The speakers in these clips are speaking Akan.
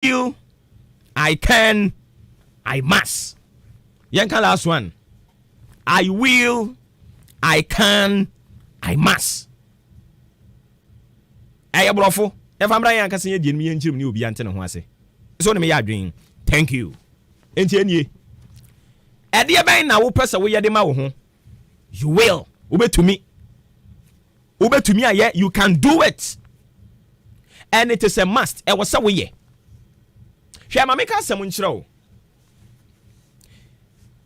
will, I can, I must. Yanka last one. I will, I can, I must. Hey, brofo. If I'm right, I can say you me and you be antenna who I say. So me ya dream. Thank you. Enti e de ben na wo pesa wo ye de ma wo ho. You will. Ubetumi aye, you can do it. And it is a must. E wo se wo ye. Hwe ma make asem nkyere wo.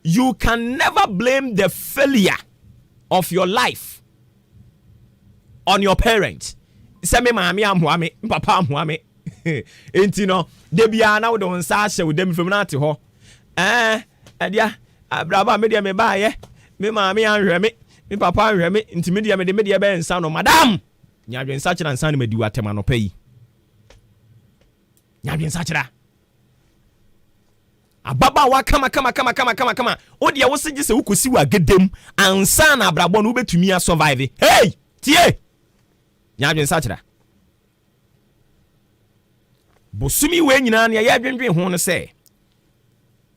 You can never blame the failure of your life on your parents. Say me maami amhoa me, papa amhoa me. Enti no, de bia na wo de nsa ahye wo dem fam na ate ho. Adia, abraba me de me ba ye. Me maami anhwe me, me papa anhwe me, enti me de be nsa no, madam. Nya dwen sa kira nsa ne madi watem anopa yi. Nya dwen sa kira. Ababa wa kama. O de wo sege se wukosi wa gedem ansa na abrabo no betumi a survive. Hey, tie. Nya dwen sa kira. Bosumi we nyina na ya dwendwen ho no say.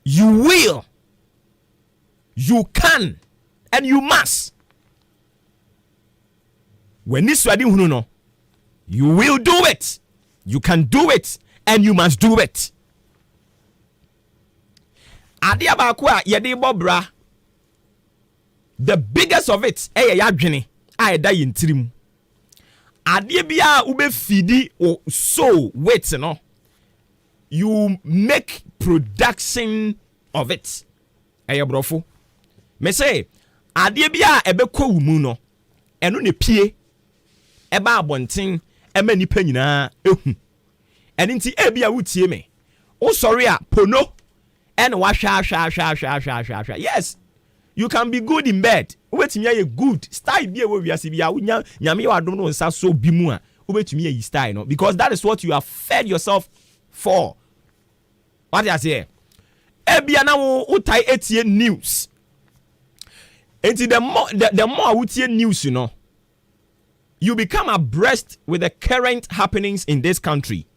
You will, you can, and you must. When this ready hunu no, you will do it. You can do it, and you must do it. Ade abako a ye de bobra. The biggest of it eye ya dwene a eda yintirim. Ade bia ube fidi o so wait no. You make production of it. Eye brofo. Me say ade bia ebekọ wumu no. Eno ne pie eba abonten ema nipa nyina ehu. Eni nti ebia wutie me. O sorry a pono. And washa. Yes, you can be good in bed. Ubetumi ye good. Style be we wiase bia unya nyame wa dom no nsa so bi mu a ubetumi ye style no, because that is what you have fed yourself for. What I say? Ebia na wo utai etie news. Enti the more utie news, you know, you become abreast with the current happenings in this country.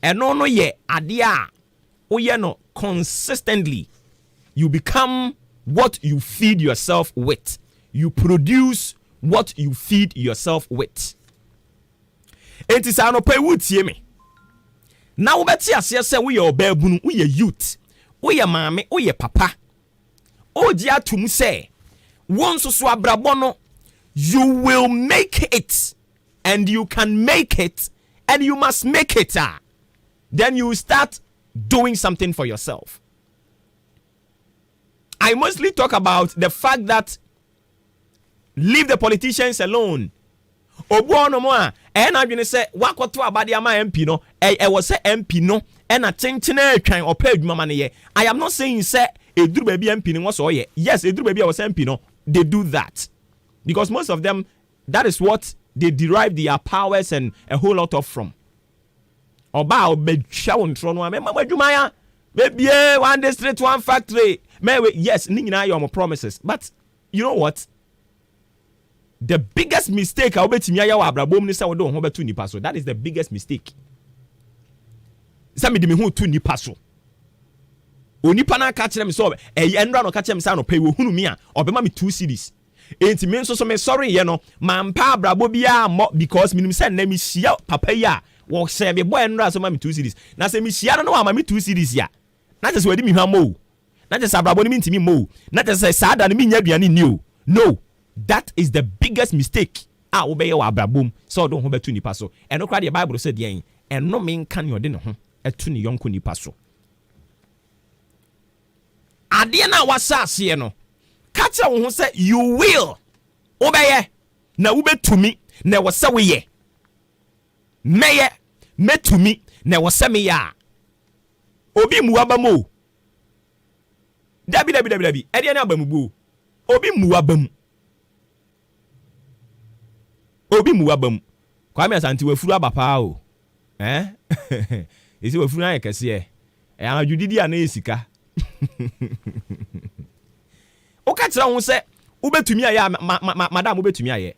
And no ye adia o ye no consistently. You become what you feed yourself with. You produce what you feed yourself with. Enti sa no pe wutie me. Na wo beti ase se wo ye obabunu, wo ye youth, wo ye maame, wo ye papa. Oji atum se won so so abrabo no, you will make it, and you can make it, and you must make it. Then you start doing something for yourself. I mostly talk about the fact that leave the politicians alone. Obuoba no mo na adwene se wakoto abade ama MP no was say MP no na chenchene atwan opa adwuma ma ne ye. I am not saying say eduru ba bi MP ni so ye. Yes, eduru ba bi was MP no, they do that because most of them, that is what they derive their powers and a whole lot of from. Oba obetwa wontro no amema adwuma ya maybe one district, one factory. Yes, ni nyina your promises, but you know what? The biggest mistake I obetimi aya wa abrabom ni say wo do ho betu nipa so. That is the biggest mistake. Say me de me hu tu nipa so. Onipa na ka kire me so enra no ka kire me say no pay wo hunu me a obema me 2 cities. Enti me so me sorry ye no mampa abrabo bia mo because minim say na me hia papa ya wo say be boy enra so ma me 2 cities. Na say me hia no wa ma me 2 cities ya. Na just we di me hwa mo. Na just abrabo ni me ntimi mo. Na just say sada na me nya aduane ni o. No. That is the biggest mistake. Obey wa abrabom so do ho betu nipa so. Eno kra the Bible said yen eno me nka ne ode ne ho etu ne yonko nipa so. Ade na wasase no. Ka che wo ho say you will. Obeye na wo betumi na wo se we ye. Meye metumi na wo se me ya. Obi muaba mo. Dabi. Ede na abamubu. Obi muaba. Obi muabam kwa me asante wafuru abapa o esi wafuru an kese e anadwudidi ana esika o ka tira ho se ubetumi aye madam ubetumi aye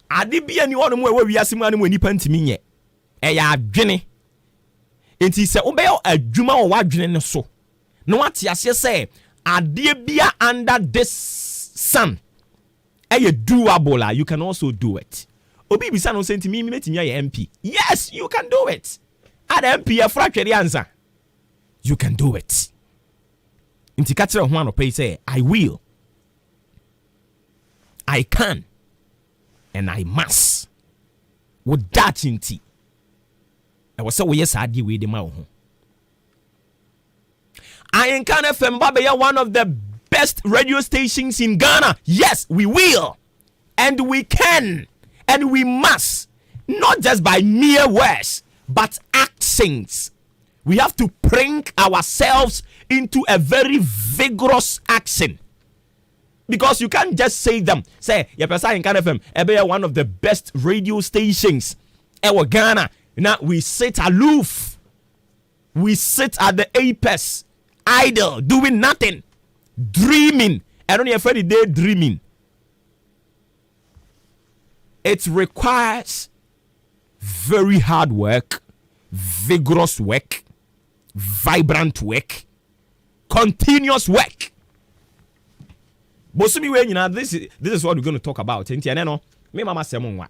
ade bia ni wono mu e wa wiase mu anu nipa ntimi nye e ya adwene enti se obey adwuma o wadwene ne so no wate ase say ade bia under this sun doable. You can also do it. Obi bisa no senti me metimi ya MP. Yes, you can do it. At MP ya fracture answer. You can do it. Inti katra ho anope say I will. I can. And I must. With that inti. I was say we yes adi we de ma ho. I can FM Babeya, one of the best radio stations in Ghana. Yes, we will. And we can. And we must. Not just by mere words, but actions. We have to bring ourselves into a very vigorous action. Because you can't just say them. Say, Yapasa in Ghana FM, Ebeya, one of the best radio stations in Ghana. Now we sit aloof. We sit at the apex, idle, doing nothing, dreaming. I don't know if any day dreaming. It requires very hard work, vigorous work, vibrant work, continuous work. Bosumi we nyina, this is what we're going to talk about. Enti ene no, me mama say mo nwa.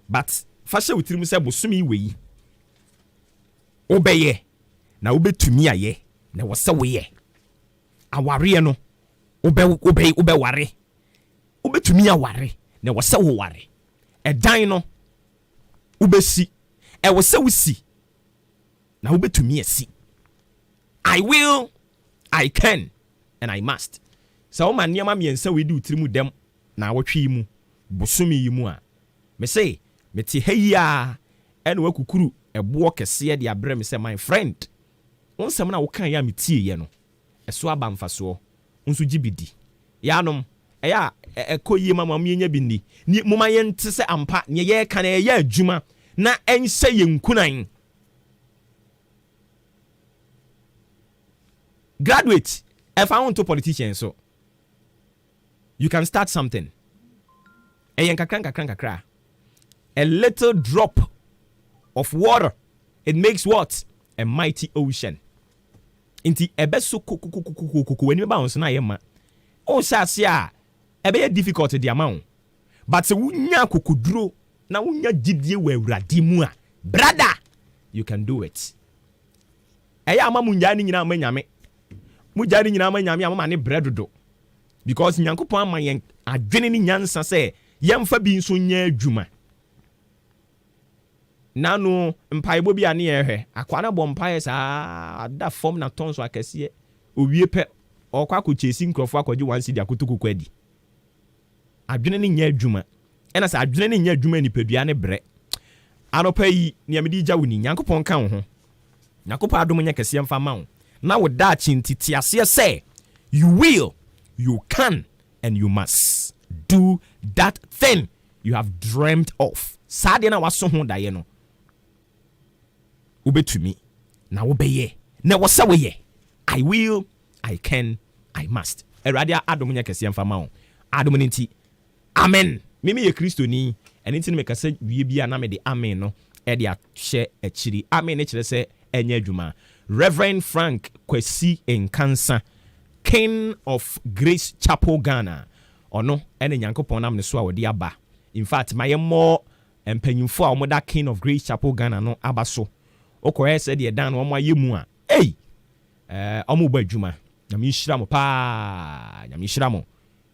But fashion with him say bosumi we obeye na obetumi aye na wo se we ye. Aware no obe ware. Obetumi aware na wo se wo ware. Edan no ubesi e wo se wusi na ubetumi esi. I will, I can, and I must. So man niam amiensa we do trimu dem na wotwe mu bosumi yi mu a me say me ti heya ene wakukuru ebo kese de abre me say my friend onsem na wo kan ya me tie ye no eso aba mfaso nso gibidi yanom eya ekoyi mama mienya bindi ni moma ye nte se ampa ne ye kan ye adwuma na ense ye nkunan. Graduate, if I want to politician so you can start something. A little drop of water, it makes what? A mighty ocean. Inti ebeso kuku when you bounce na yema. O sasia ebe difficult the amount. But se wunya kukudro na wunya jidie we wurade mu a, brother, you can do it. Eya ama munya ni nyina amanyame. Mujari nyina amanyame ama ne bredodo. Because nyankopon ama yen adwene ni nyansa se yemfa bi nso nya adwuma. Nanu mpaebo bi ane ehwe akwana bo mpae sa ada form na tonso akese owie pe okwa akochesi nkrofo akwaji wansi di akotukuku adi. Adwene ni nya adwuma. Ena sa adwene ni nya adwuma ni pedua ne bre. Anopa yi ne amedi gya woni nyankopon ka wo ho. Nyankopon adom nya kese mfa ma wo. Na wo da chintiti ase say you will, you can, and you must do that thing you have dreamt of. Sade na waso ho da ye no. Ubetumi na wobeye. Na wasa we I will, I can, I must. Eradia adom nya kese mfa ma wo. Adom nti. Amen. Mimi ye Kristo ni enti me kase wie bia na me de amen no e de ahye akiri. Amen e kire se enya adwuma. Reverend Frank Kwesi Nkansa, King of Grace Chapel Ghana. Ono ene nyankopon nam ne so a wodi aba. In fact, my more empanyimfo a omoda King of Grace Chapel Ghana no aba so. Okoye se de dan no ayemu a. Hey! Omo ba adwuma. Nyame nhira mo pa. Nyame nhira mo.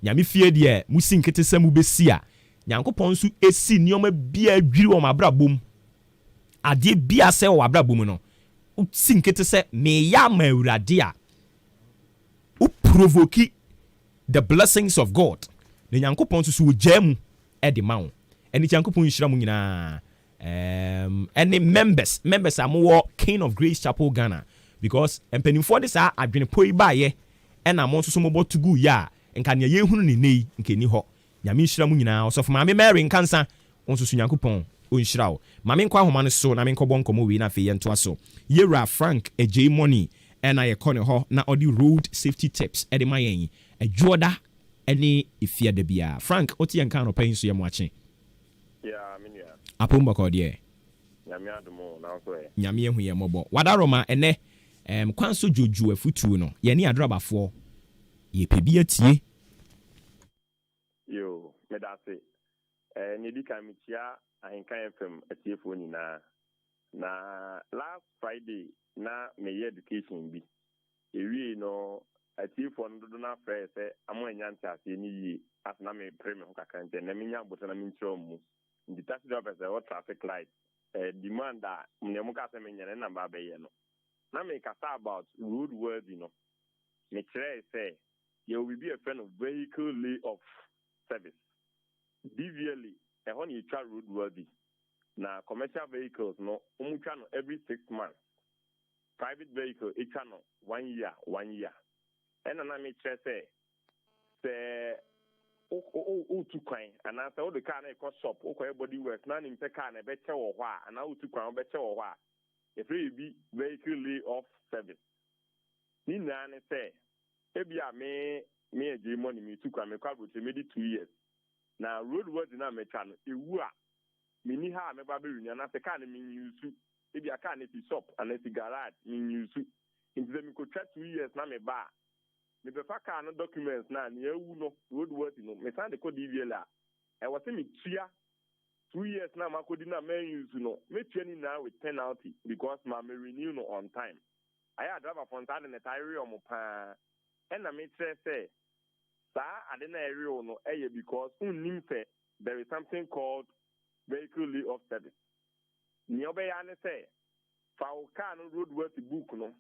Nyame fie de musi nkete se mu besi a. Nyankopon so esi nioma bia adwiri wo mabrabom. Ade bia se wo mabrabom no. Sinkete se me ya ma urade a u provoke the blessings of God. Ne nyankopon so jam e de ma wo. Eni nyankopon nhira mu nyina any members am King of Grace Chapel Ghana because empanimfo de sa adwene poi ba ye e na mo so mo botugu ya nka ne ye hunu ne nei nke ni ho. Nyame nhira mu nyina osofo ma me Mary nkansa onso so nyankopon onhyira wo. Ma me nkwa homa ne so na me nkobon komo wi na fe ye nto aso. Yera Frank Ej Money and I kone ho na odi road safety tips e de mayen adwoda ene ifia de bia. Frank oti yan kan no pan so ye mo ache. Yeah, minya. Apomba ko de. Nyame adomo na so e. Nyame ehu ye mobo. Wadaroma ene kwanso joju afutu no. Ye ni adrabafo. Ye pebi atie. Yo, me da se. Ni di kan mitia ahenkan FM atiefo nyina. Na last Friday na me education bi. Ewie no atiefo no do na frɛ sɛ amo anyanta ase ni yi asna me preme ho kakante na me nya botana me nkyerɛ mu. Ndi taxi driver sɛ what traffic light demand a mnyemu ka sɛ me nyane na ba bɛyɛ no. Na me kasa about road worthy no. Me kyerɛ sɛ you will be a friend of vehicle lay off service. DVLA, a honey child roadworthy. Now, commercial vehicles, no, every 6 months. Private vehicle, each channel 1 year, 1 year. And I may say, to coin, and after all the car, I cost shop, everybody works, none in the car, and a better or why, and out to crown better or why. If it be vehicle lay off service. Nina say, maybe I me a J money me took me crowd with me 2 years. Now road was in a mechano, a wua. Mini ha me baby, and as a can mean use. Maybe I can't if you shop and if you garage mean use. Into them could try 2 years na me bar. Me be faka no documents na near no road was no me send the code DVLA. I was in me 2 years now my could not man use no. Me training now with penalty because my renew no on time. I had driver from that in the tire on my and I may say, I didn't area no because there is something called vehicle lay off service. Niobe ane say, for car no roadworthy book no,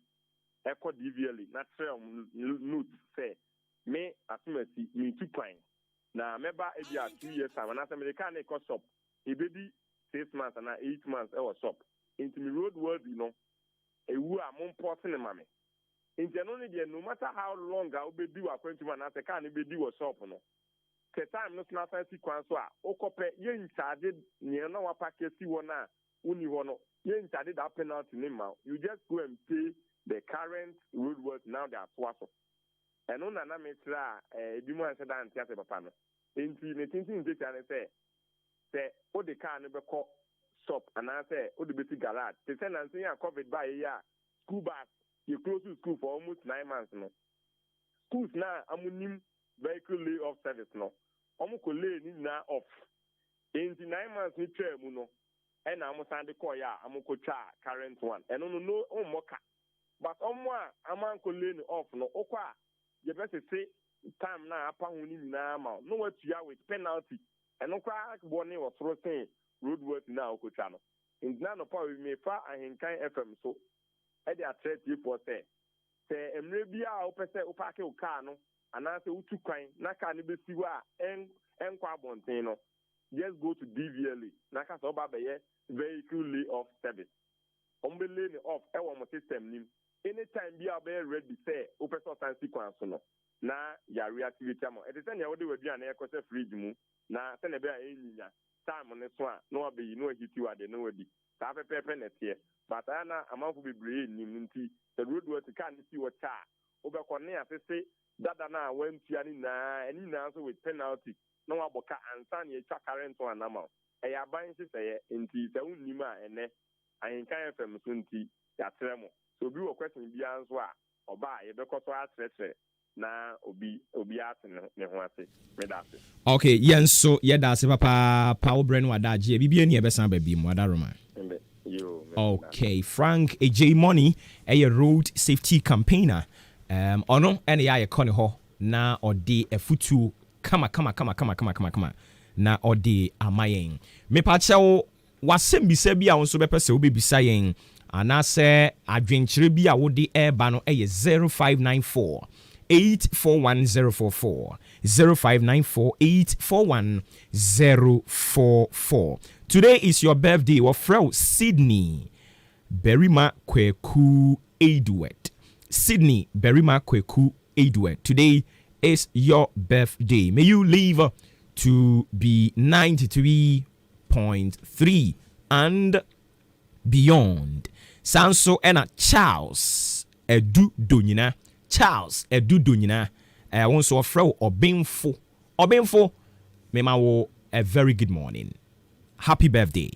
echo DVLA, natural note say, me assume me 2 points. Now, member 2 years time, and as a mechanic shop, a baby 6 months and 8 months our shop. Into me roadworthy no, a woo are more important than mammy. In general, no matter how long I'll be do a 21 as a can be do a shop no. The time not not fancy quanswa, Okope, yen charged near no packet see one only one, yen charged that penalty name out. You just go and pay the current road work now they are swasso. And on an amateur, a demon said, and Tiasa Papano. In the thinking, they can say, oh, the car never call shop, and I say, oh, the basic garage. The tenants are covered by a year, school bus. You close to school for almost 9 months no. Schools now amunim vehicle lay off service no. Omuko lay ni na off. In the 9 months ni chair mu no. And amu sande ko ya amuko cha current one. And no omoka. But omwa amanko lay ni off no. Okwa you better say time na apa huni na ma. No what you with penalty. And okwa boni was saying roadwork na okocha no. In none of our we may far and kind FM so. Edi atret people say emre bia o pese o park o car no anase utu kwan na car ni be siwa enkwa abonten no just go to DVLA na ka so ba be vehicle lay off service ombe lay ni off e wo mo system nim anytime bia be ready say o pese o san sequence no na ya reactivate am e dey say na wo dey wadua na e ko say fridge mu na say na be a enyinya time ne so a no abeyi no hiti wa de no wadi ta pepe na tie. But Anna, a month will be brain, the road was to can't see what tar. Over Cornea, say, Dadana went to Anina, and in answer with penalty. No aboka and Sanya current one amount. I have buying to say, in tea, the own Nima and I ain't kind of Sunti, that tremor. So be a question beyond what or buy a because na obi asene ne ho ase medase. Okay, yen so yedase papa power brain wadaje bibia ni ebesan ba bi mu adaroma. Okay, Frank AJ Money a road safety campaigner. Ono ene ya ye kone ho na ode afutu kama na ode amayen. Me pa chewo wasem bisa bi a wonso bepese wo bebisa yen anase adwenkyere bi a wode eba no eye 0594 841044 0594 841044. Today is your birthday. Wafrel Sydney Berima Kweku Edward. Sydney Berima Kweku Edward. Today is your birthday. May you live to be 93.3 and beyond. Sanso ena Charles Edu Donyina. Charles Edu Donyina. Wonso wafrel Obenfo. Obenfo mema wo a very good morning. Happy birthday.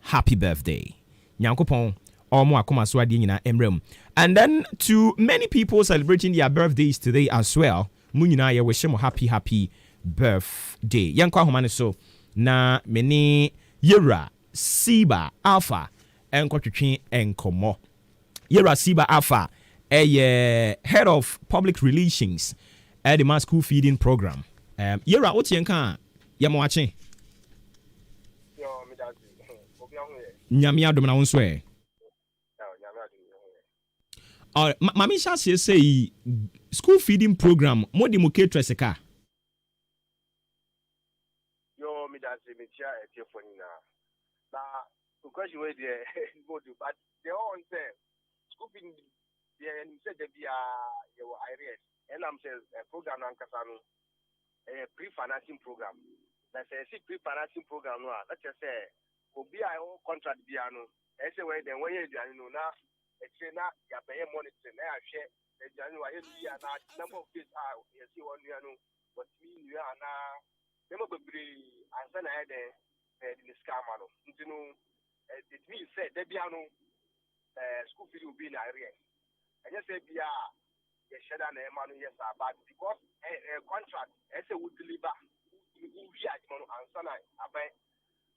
Happy birthday. Nyankopon omo akoma so ade nyina emrem. And then to many people celebrating their birthdays today as well, mu nyina ye wish mo happy birthday. Yankwa homa ne so na meni Yera Siba Alpha enkotwetwe enkomo. Yera Siba Alpha head of public relations at the mass school feeding program. Yera what yenka yamawache nyame adom na wonso mami sha say school feeding program modi mo caterers ka yo me that me tia telephone na question wey dey go do but they all say school feeding they say they be your areas and I'm say program an kasa no pre-financing program na say pre-financing program no let's just say obi a contract bia no say when then when you no na say na ya pay money na ya hwe January ya na number of days you see one year no but me you are na them be answer na the scam no you know it means say they bia no school fee will be in area and you say bia you share na e man yes but because contract say we deliver we are man answer na abai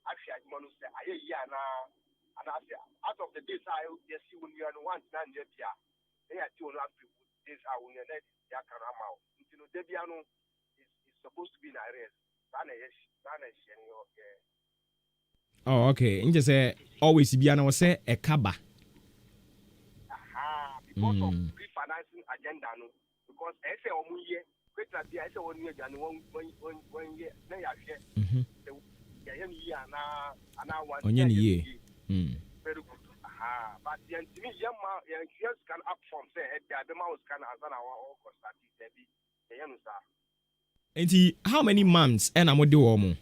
actually man say aye ya na and I say out of the days I you see when you are one na near bia they are two last this I will net ya karama you know debiano is supposed to be in arrest oh okay inje say always bia na say e kaba because of pre-financing agenda no because I say omuye kweta bia I say one year and one year na ya hwe ya yem year na one onye ne ye very good but the intimi yamma yes can up from say the mouse can azana or constantly debi yenu sa enti how many months and amode wo mo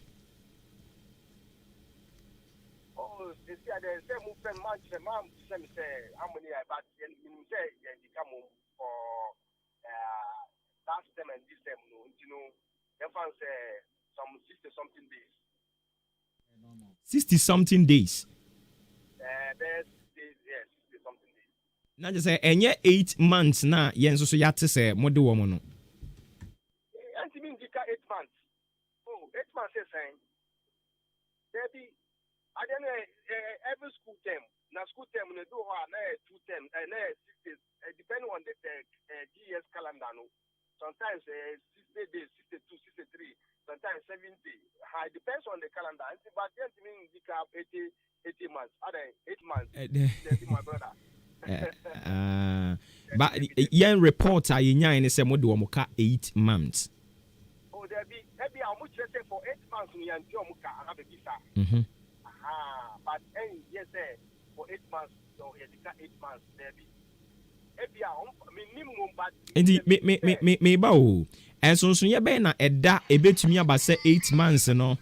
oh they say move pen month say how many but you say you come for last time and this time no you know they found say some 60 something days 60 something days yes something days na just say enye 8 months na yen so yate say mode wo mo no anti mean dika 8 months 8 months is saying there be I don't know every school term na school term no do ho na 2 term na 6 days depending on the GS calendar no sometimes 60 days 62 63 sometimes 70 it depends on the calendar but then mean dika 80 months other 8 months my brother but yen report a yenya ni say mode wo mo ka 8 months oh there be how much say for 8 months we and you ka have a visa but yes for 8 months so you got 8 months there be minimum but me ba o ensonso ye be na eda ebetumi aba say 8 months no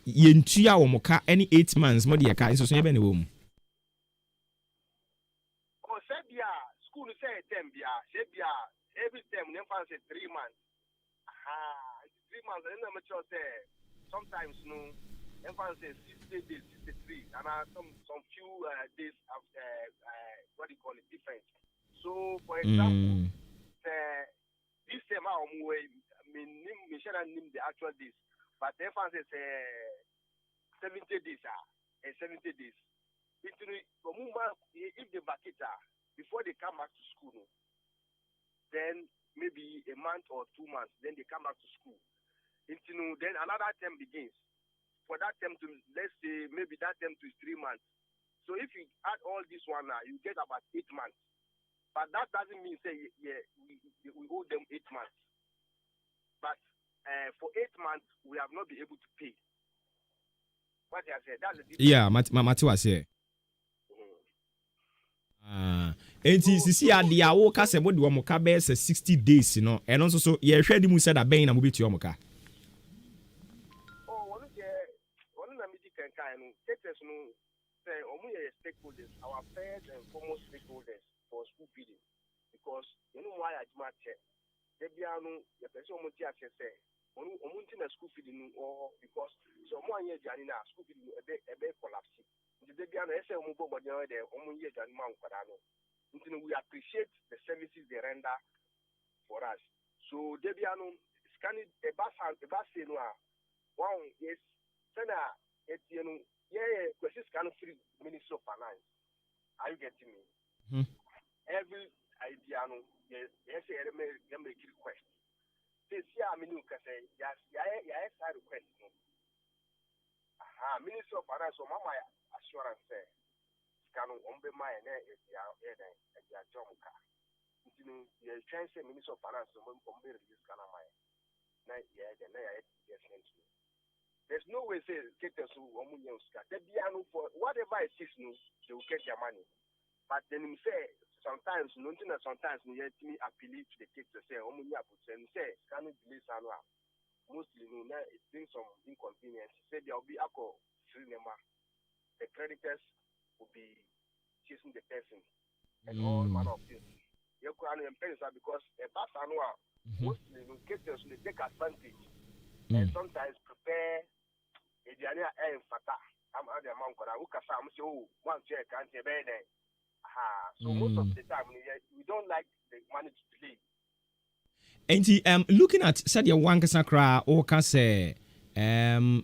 yentua wo mo ka any 8 months mo de ka ensonso ye be na wo mu oh sebia school say term bia sebia every term nem fan say 3 months 3 months and I'm sure say sometimes no nem fan say 60 days 63 and some few days of what do you call it different so for example this term I me share name the actual days but nem fan say 70 days 70 days if they vacate before they come back to school no, then maybe a month or 2 months then they come back to school then another term begins for that term to let's say maybe that term to is 3 months so if you add all this one now you get about 8 months but that doesn't mean say we owe them 8 months but for 8 months we have not been able to pay what I said that's the difference. Yeah mati was here enti sisi ade a wo ka se mode wo mo ka be 60 days no eno so ye hwe di mu se da ben na mo beti wo mo ka one na me di kan no status no say omu ye stakeholders our first and foremost stakeholders for school feeding because you know why ajuma che de bia no ye pese omu ti ase say omu ti na school feeding or because so omu anye jani na school feeding ebe collapse The Biano say Omubo body there, Omuye and Mount Padano. We appreciate the services they render for us. So Debiano scanning a bus one yes, Sena Etienne, yeah, question scan free Minister of Finance. Are you getting me? Every idea, yes, I make request. This year, I mean, you can say, yes, I request. Minister of Finance, or Mama assurance, scan on be my if you are Jonka. You can say Minister of Finance, on be released, can I? Yeah, the yes, there's no way say caterers who they be for whatever it is, they will get their money. But then him say sometimes, sometimes you hear me appeal to the caterers say, and say, can it release annual? Mostly, it brings some inconvenience. Say there will be alcohol free number. The creditors will be chasing the person and all manner of things. You can because a pass annual, mostly caterers will take advantage and sometimes prepare. I'm at the amount who can say, oh, one chair can't be there. So most of the time, we don't like the money to delay. And looking at said your one casacra or case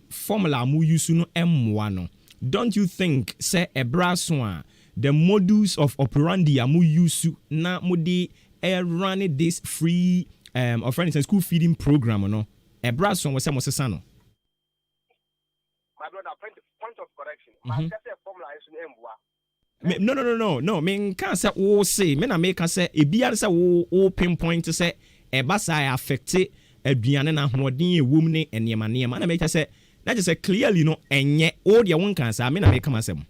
formula mu use no M1. Don't you think say a brass one the modus of operandi amu use na mudi running this free or for instance school feeding program or no a brass one was some sano. My brother, point of correction. My formula is in M1. No. Me can't say oh say. Me na make can say e biya say oh pinpoint to say e basa affect aduane na hoden ewum ne enema na make say na just say clearly no enye all the one can say me na make come asem. Mimi,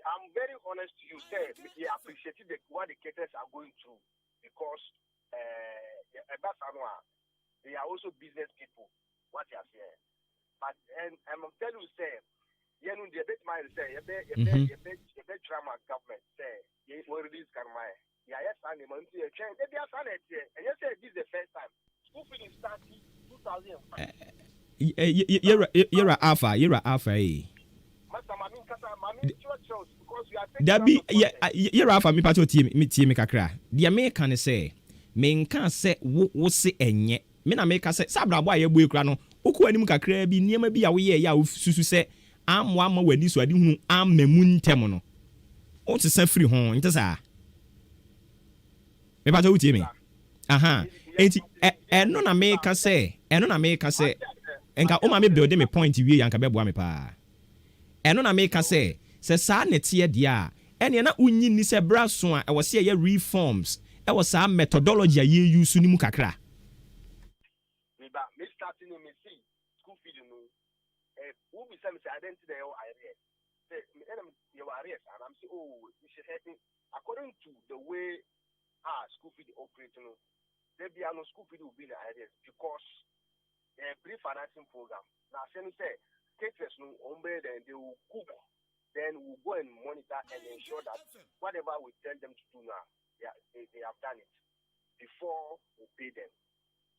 I'm very honest to you. Say we appreciate what the caterers are going through because they are also business people. What you are saying. But and I'm telling you, say, you know, the bit mind say, a bit trauma government say, you will release Karmai. Yeah, yes, and the money change. They are saying it, and you say this is the first time. School fee is starting 2005. You're a alpha, That be you're alpha. Me pato me kakra. The American say, me can say wo say enye. Me na make say sabra boy ye boy kra no. Oku anim kakra bi niema bi a wo ye ya susu se amwa ma wani so ade hunu amemu ntem no. O te san free ho nte sa. Me pato utie me. Aha. Enti eno na make say enka o ma me build me point wie yanka beboa me pa. Eno na make say sa na tie de a ene na unyi ni se braso a e wo se ye reforms e wo sa methodology a ye use ni mu kakra. Me starting me see school feeding no who be say identity there areas say you areas and I'm say oh you should help me according to the way school feed operate no there be no school feed will be in the areas because pre-financing program now say caterers no ombe then they will cook then we'll go and monitor and ensure that whatever we tell them to do now they have done it before we pay them.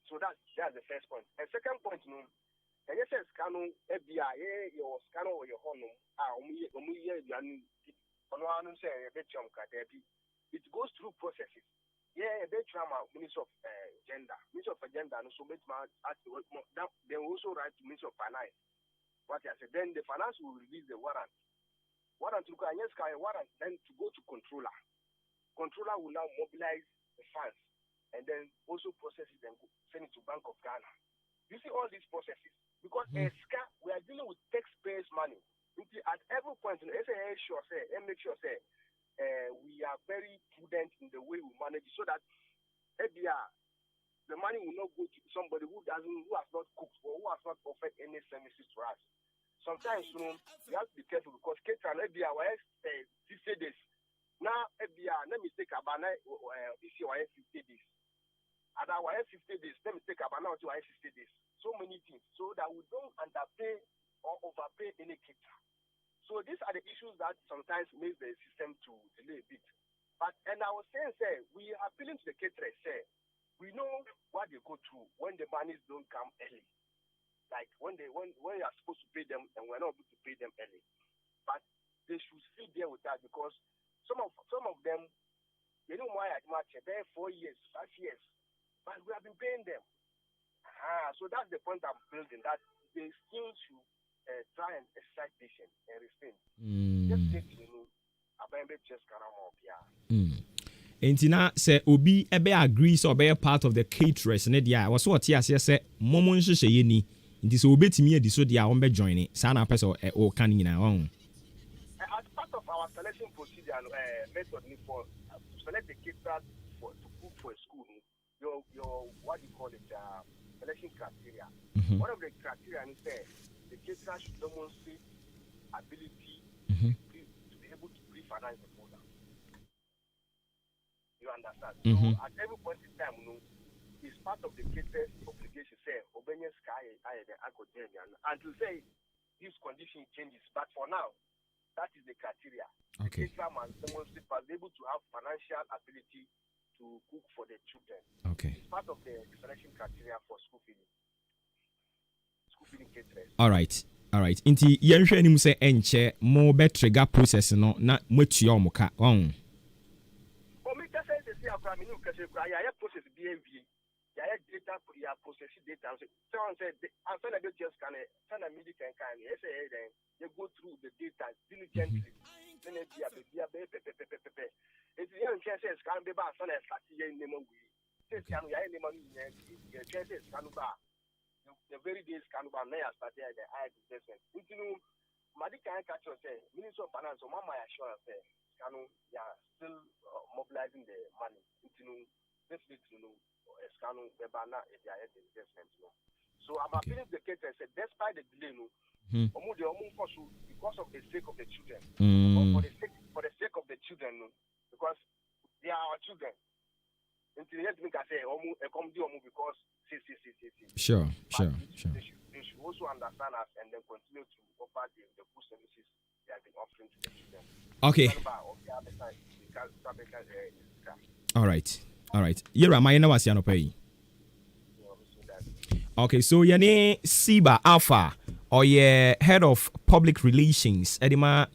So that's the first point. And second point, no, and you say scan FBI, your scan or your home, it goes through processes. Yeah, they trauma Minister of Gender, Minister of Gender, and so much they will also write to Minister of Finance. What I said, then the finance will release the warrant. Warrant to go and warrant then to go to controller. Controller will now mobilize the funds. And then also process it and send it to Bank of Ghana. You see all these processes because we are dealing with taxpayers' money. At every point, make sure we are very prudent in the way we manage it, so that the money will not go to somebody who has not cooked or who has not offered any services to us. Sometimes, you have to be careful because caterer FBI 60 days. Now, FBI, let me take about 50 days. At our 50 days, let me take about now to 60 days. So many things, so that we don't underpay or overpay any caterer. So these are the issues that sometimes make the system to delay a bit. But and I was saying, we are appealing to the caterers, we know what they go through when the monies don't come early. Like when you are supposed to pay them and we're not able to pay them early. but they should stay there with us because some of them, you know why at Maakye, they're 4 years, 5 years, but we have been paying them. So that's the point I'm building, that they still should try and exercise patience and restraint. Just take, just Entina say obi ebe agree so be part of the caterers ne dia was what here say momo nhye ye ni nti so obetimi edi so dia won be join it sa na person o kan nyina won as part of our selection procedure method for to select the caterer to cook for a school your what do you call it selection criteria. One of the criteria is the caterer should demonstrate ability to be able to pre-finance the program. You understand? So at every point in time, it's part of the caterer's obligation. Say, obedience sky until say this condition changes. But for now, that is the criteria. Okay. The caterer must demonstrate be able to have financial ability to cook for the children. Okay. It's part of the selection criteria for school feeding. School feeding caterers. All right. Inti yenhwe anim say enche mo be trigger process no na matua omoka on. Process BAV, data, process data. Someone said, I'm saying that just can send a medical kind. Then you go through the data diligently. Then it's young chances can be back on a Saturday in the movie. This can be any money, chances can be the very days can be may have started the high investment. Medical catch say, Minister of Finance, or Mama assurance say, still mobilizing the money. So I'm appealing to the case and said, despite the delay, because of the sake of the children, or for the sake of the children, because they are our children. Until the end, I say, because Sure. They should also understand us and then continue to offer the good services they have been offering to the children. Okay. All right. Yera my na wasi anopai. Okay, so yane Siba Alpha or ye head of public relations edima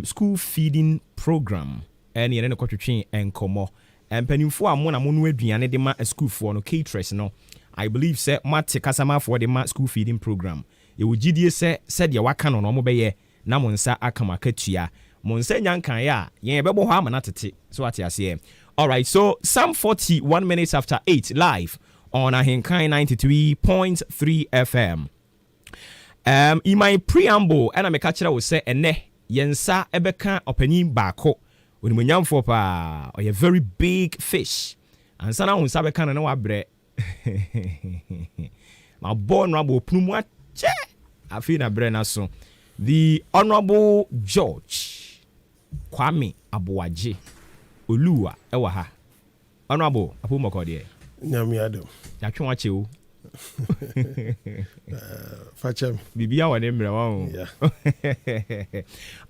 school feeding program and ye no kwatwetwe enkomo empanimfo amona mo no aduane de ma school for no caterers no I believe say mate kasama for the ma school feeding program ye wogidie se said ye waka no mo be ye na mo nsa akama katua mo nsa nyankan ya ye bebo ho amana tete so ate ase. All right, so some 41 minutes after 8 live on Ahinkai 93.3 FM. In my preamble, and I'm a catcher will say, ene yensa ebeka opening bako when we yam for pa or a very big fish. And sana unsabe kana no abre. My born rabo plumwa che. I feel na brena so. The Honorable George Kwame Abuaje Oluwa ewa ha. Honorable apu mokode. Nyami Adam. Ya twa che o. Fachem. Bibia wa nemre wa. Yeah.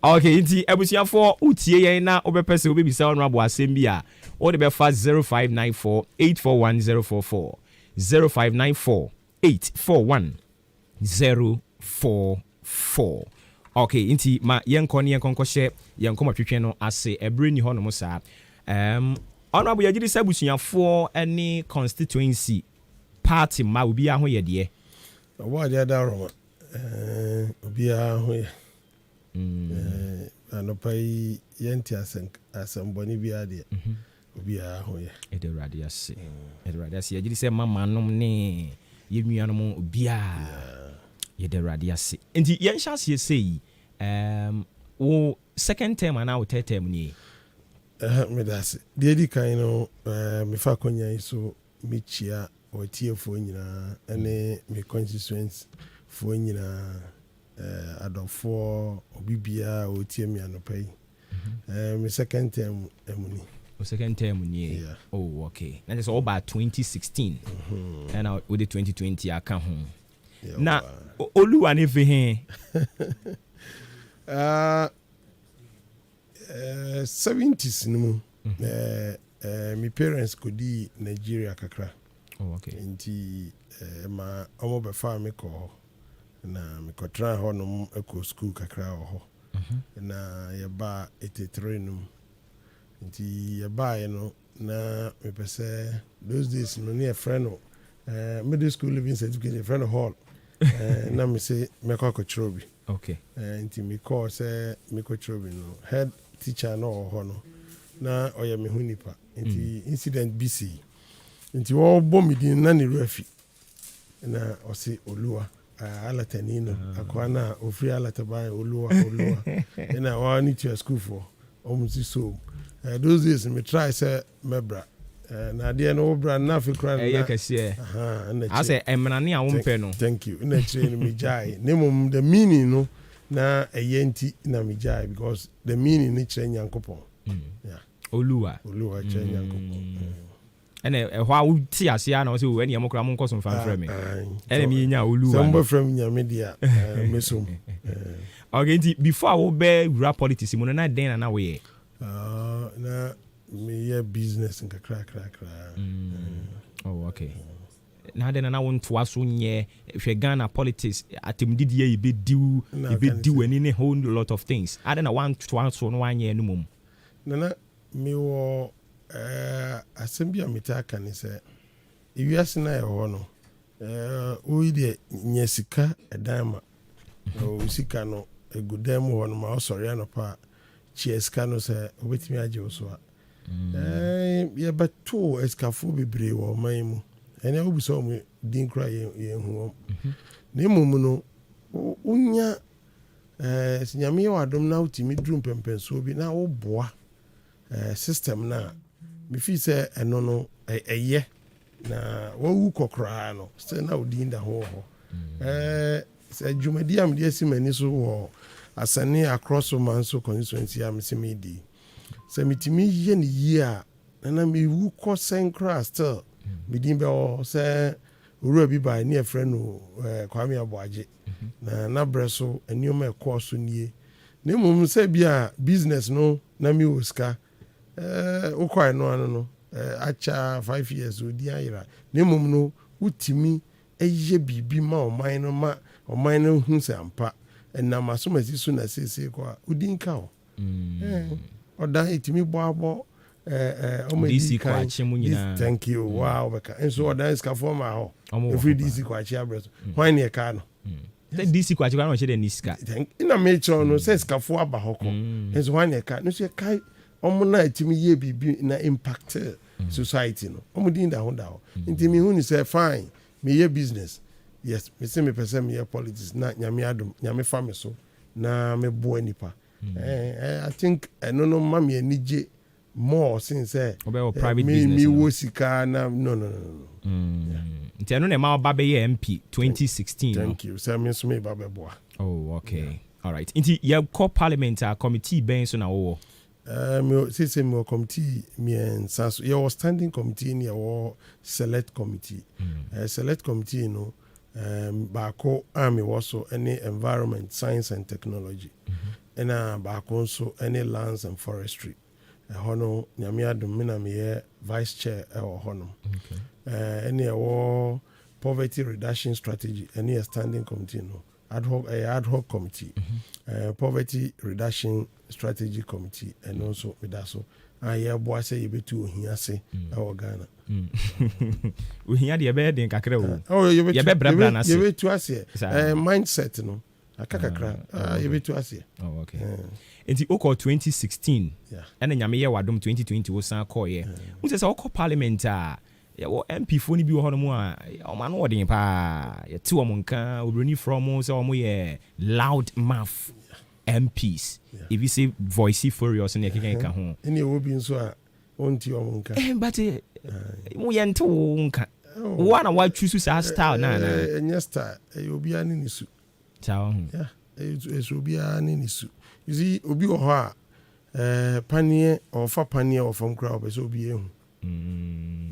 Okay, inti ebusiafo utie yen na obepese obebisa Honorable asem bia. O de be fa 0594 841044. 0594 841044. Okay, inti ma yenko ne yenko hye yenko matwetwe no ase ebre ni ho no sa. Honorable yagidi sabusuafo any constituency party ma obi a ho ye de. Wa de da roma. Obi a ho ye. Anopai yenti asemboni bi ade. Obi a ho ye. Ederade ase. Ederade ase yagidi se mama nom ne yenuanom obi a. Ederade ase. Enti yen chance ye say wo second term and now third term ni. Me das. The di kan no me fa konya so me chia o tie fo nyina ene me constituents fo nyina adofo obibia o tie me anopai. Me second term emuni. Second term ni. Yeah. Oh, okay. That is all about 2016. And now with the 2020 I come home. Yeah, na Oluwa ne fe he. 70s no my parents could di Nigeria kakra. Oh, okay. Nti ma omo be fa me ko na me ko tra ho no eko school kakra ho. na yɛba 83 no nti yɛbaeɛ no na mepɛ sɛ those days no ne yɛfrɛ no middle school living certificate yɛfrɛ no hall na me se mɛkɔ akɔkyerɛ bi okay nti mekɔɔ sɛ mekɔkyerɛ bi no head teacher no ɔwɔ hɔ no na ɔyɛ me ho nipa nti incident bi si nti wɔbɔ me din na ne wura fi na ɔse oluwa alatani no akoa no a ɔfiri alataban oluwa ɛna wɔa ne tua school for ɔmo si so those days me try sɛ mɛbra na adeɛ no wobra no na afei kora ɛyɛ kɛseɛ asɛ ɛmmerane a wompɛ no thank you na kyerɛ no megyae ne mmom the meaning no na ɛyɛ nti na megyae because the meaning no kyerɛ nyankopɔn oluwa kyerɛ nyankopɔn ɛna ɛhɔ a wote ase a na wɔ sɛ ɛne ɛmɔ kora monkɔ so mfa mfrɛ me ɛne meyɛnya oluwa sɛ mbɔfrɛ m nyame deɛ a mɛsom okay nti before a wobɛ wura politics mu no na dɛn na woyɛ na meyɛ business nkakrakrakra oh okay na dɛn na wontoa so nyɛ hwɛ Ghana politics atemdidiɛ yɛbɛdiw ani ne whole lot of things adɛn na wantoa so no wanyɛ no mom nana mewɔ asɛm bi a metaa ka ne sɛ ewiase no a ɛwɔ no woyi deɛ nya sika ɛdan ma wo sika no ɛgu dan mu hɔ no ma ɔsɔre anɔpa a kyia sika no sɛ wobɛtumi agye wo so a yɛbɛtoo asikafoɔ bebree wɔ ɔman mu ɛnɛ wobu sɛ ɔmo din kora yɛhu wɔm na mmom no wonya sɛ nyame yɛ w'adom na wotumi duru mpɛmpɛnsoɔ bi na woboa system no a mefii sɛ ɛno no ɛyɛ na wawu kɔkoraa no sɛ na wodin da ho wɔ hɔ sɛ dwumadi a mede asi m'ani so wɔ asane across man so constituency a mese medi sɛ metumi yɛ ne yie a nana mewu kɔ sɛn koraa still medin bɛwɔ sɛ owura bi baa ne ɛfrɛ no Kwame Aboagye na nabrɛ so nneɛma ɛkɔɔ so nie na mmom sɛ bi a business no na mewɔ sika wokɔɛ no ano no akyɛ 5 years odi ayera na mmom no wotumi ɛyɛ biribi ma ɔman no ma ɔman no hu sɛ ampa ɛnam asomasi so na seesei kɔ a wodi nka hɔ ɔdan ɛtumi bɔabɔ DC kwakye mu nyinaa thank you wow bɛka nso ɔdan sikafoɔ ma hɔ ɛfiri DC kwakye abrɛ so hwan ne ɛka no sɛ DC kwakye kwa na ɔhyɛ dɛ ne sika na mekyerɛ no sɛ sikafoɔ aba hɔ kɔ nso hwan ne ɛka no so yɛkae ɔmo na ɛtumi yɛ biribi na impact society no ɔmo din da ho nti mehu ne sɛ fine meyɛ business yes mese mepɛ sɛ meyɛ politics na nyame adom nyame fa me so na meboa nipa I think ɛno no ma me ani gye more sin sɛ mewɔ sika na no nti ɛno na ɛma ɔba bɛyɛ MP 2016 thank you sɛ me nso meba bɛboa okay alright nti yɛkɔ parliament a committee bɛn so na wowɔ sɛ mewɔ committee miɛnsa so yɛwɔ standing committee ne yɛwɔ select committee select committee no baako a mewɔ so ne environment science and technology ɛna baako nso ne lands and forestry ɛhɔ no nyame adom me na meyɛ vice chair ɛwɔ hɔ nom ɛne ɛwɔ poverty reduction strategy ɛne yɛ standing committee no ad hoc committee poverty reduction strategy committee ɛno nso meda so a yɛboa sɛ yɛbɛtu ohia se ɛwɔ Ghana ohia deɛ ɛbɛyɛ den kakra o yɛbɛbrabra no ase yɛbɛtu aseɛ mindset no aka kakra yɛbɛtu aseɛ nti wokɔ 2016 ɛna nyame yɛ wadom 2020 wo san kɔɔyɛ wo sɛ sɛ wokɔ parliament a yɛwɔ MP4 no bi wɔ hɔ no mu a ɔma no wɔden paa yɛte wɔ mo nka obroni frɔ mo sɛ ɔmo yɛ loud mouth MPs ebi sɛ voice furious ne yɛkeka ka ho ɛne ɛwɔ bi nso a ɔnti ɔmo nka but mo yɛnte wo nka wo na woatwu so saa style na ɛnyɛ style ɛyɛ obiara ne ne su saa ho ɛsɛ obiara ne ne su you see obi wɔ hɔ a paneɛ ɔfa paneɛ wɔ fam koraa ɔpɛ sɛ obi ehu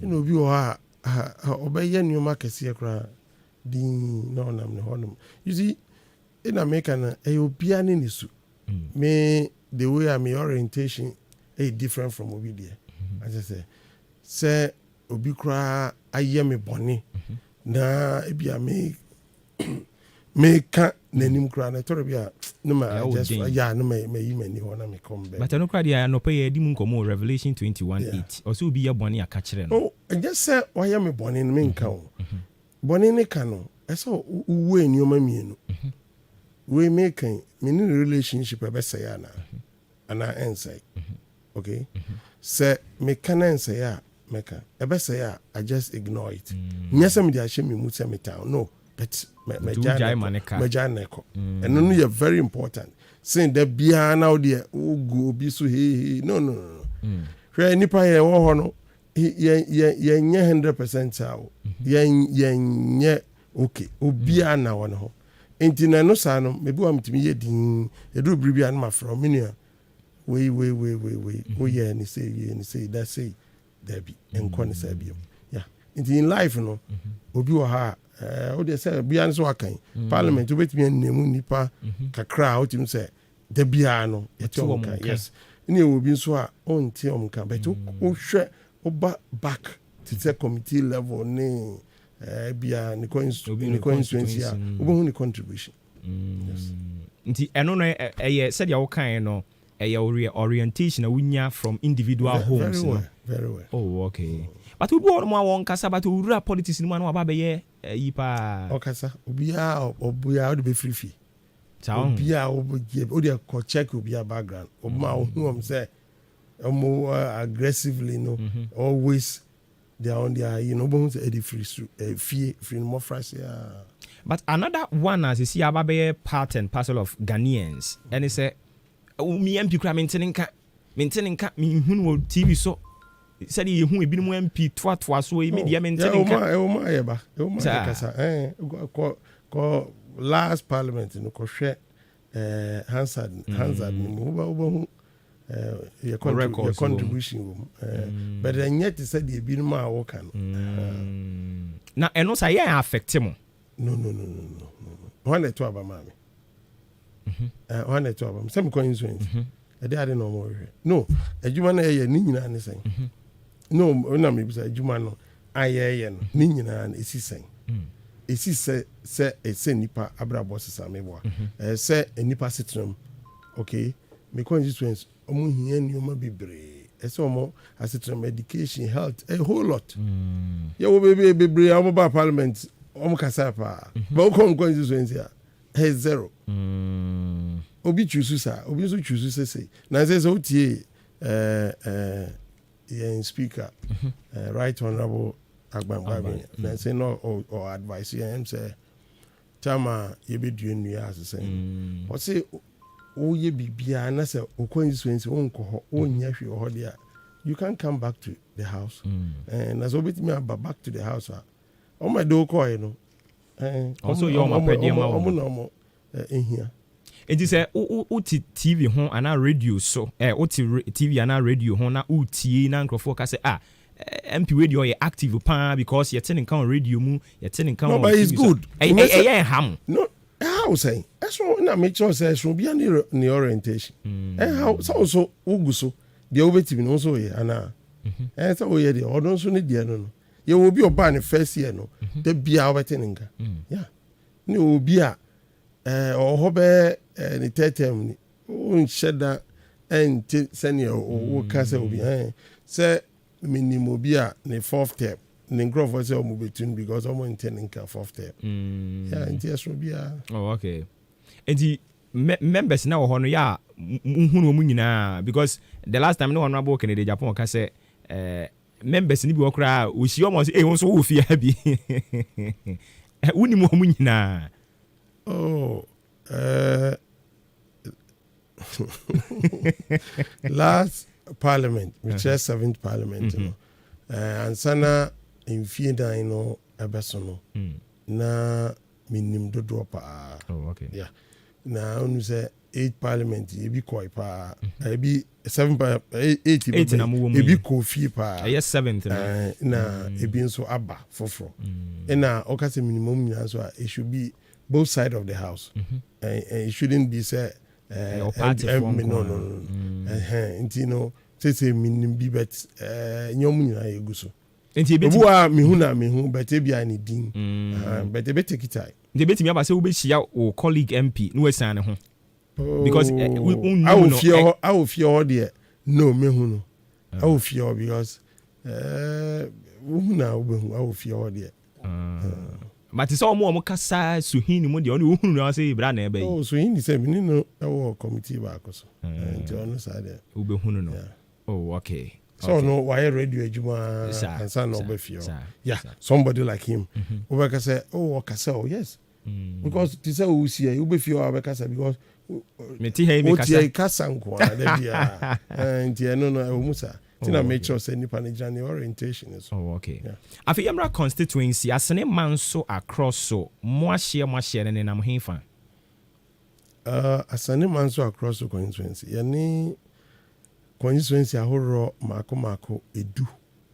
ɛna obi wɔ hɔ a ɔbɛyɛ nneɛma kɛseɛ koraa din na ɔnam ne hɔ nom you see ɛna meka na ɛyɛ obiara ne ne su me the way a me orientation ɛyɛ different from obi deɛ akyɛ sɛ obi koraa ayɛ me bɔne na ebi a meka n'anim kura na toro bi a no ma Yeah, just Jane. yeah no ma yi mani ho na me come back. But I know crowd ya no pay di mun komo Revelation 21:8. Also be ya boni aka kire no. Oh, and just say why am me born in me nka o. Born in ka no. Eso uwe ni o ma mienu. We make me ni relationship e be say ya na. Ana ensay. Okay? Say me kana ensay ya meka. E be say ya I just ignore it. Nyasa me dia hye me mu say me town. No. But me janeko. And no you very important. Saying that bia now there go be so he no. Hwe nipa ye wo ho no ye 100% awo. Ye okay. Obia na wo no. Enti na no sa no me bi wa mtimi ye din e do bibia na ma from me nua. We. Oh yeah, and say that say there be enko ne say biom. Yeah. Enti in life no obi wo ha o de say bia no so akan parliament obetimi anemu nipa kakra o tim say da bia no eto yes ni obi nso a on tie omka but o hwe o back to the committee level ni bia ni constituency a obo hu ni contribution. Yes. Nti eno no said ya wo kan no orientation a wunya from individual homes. Very well. Oh, okay. But we bo mo won kasa but we rura politics ni mo na aba be ye yi pa. O kasa obia o de be free. Obia o de ko check obia background. O ma o hu say more aggressively no always they are on their bo say the free more fresh. But another one as you see aba be part and parcel of Ghanaians and he say me MP kra maintaining ka me hu TV so said you hu ebi mu MP toa so e media maintaining ka e o ma kasa ko last parliament no ko hwe Hansard mu hu your contribution but then yet said the ebi mu a wo kan na eno say ya affect mo no one to aba mama one to aba some coincidence e dey no more no adwuma na ye ni nyina ne sen no na me bisa adwuma no ayeye no ni nyina na esi sen esi se nipa abrabo sesa mebo se nipa setram okay me constituents omo hia ni omo bebre ese omo asetram education health a whole lot ye wo bebre omo ba parliament omo kasa pa ba ko constituents ya zero obi chusu sa obi so chusu se na say so tie in speaker right honorable Agbangba na say no or advice him say chama ye be due nua as say o say o ye bibia na say o constituency won ko ho o nya hwe ho dia you can come back to the house and as obit me back to the house o ma do ko no also your ma pedi ma o ehia enti say o TV ho ana radio so o TV ana radio ho na o tie na nkrofo ka say MP radio ye active pa because you're telling on radio mu you're telling on. No, but it's good. Ham. No, how say? That's what na make sure say so be any orientation. How so uguso the obeti no so ye ana. So we the odon so need there no. You will be oba ne first year no. The bia obeti nka. Yeah. Ni obi a ho be ni tetem ni on sheda and senior o ka say obi say minimum bia ne fourth term ne grow for say omo between because omo intending ka fourth term yeah ntia so bia okay enti members na wo ho no ya nhunu mu nyina because the last time no honorable Kennedy Japan ka say members ni bi okra o si omo say won so wo fi ha bi woni mu nyina last parliament which is 7th parliament and sana in fieda no abeso no na minim dodo pa okay yeah na onu say 8 parliament e bi koi pa e bi 7 8 e bi kofi pa yes 7th na e bi nso aba foforo na okase minimum nyina so it should be both side of the house and it shouldn't be say no nti no say minim bi bet nyom nyina yeguso nti be bua me hu na me hu bet e bia ni din bet e be take time nti betimi aba sɛ wobɛhyia wo colleague MP no wasan ne ho because I will fear there no me hu no I will fear because na I will fear there but it's all more kasa suhini mu de oni wo hunu na say bra na ebe yi so hini say me no e committee back so nti ono sa there wo be hunu no oh okay so no why radio adwuma and san no be fear yeah somebody like him we can say oh kasa oh yes because to say we see you be fear we kasa because me ti he me kasa o ti kasa nko na bia nti no no musa tina make sure say nipa ne orientation is oh okay afi yamra constituency asene man so across so mo ahye ne nam hefa asene man so across so constituency yani constituency ahoro mako edu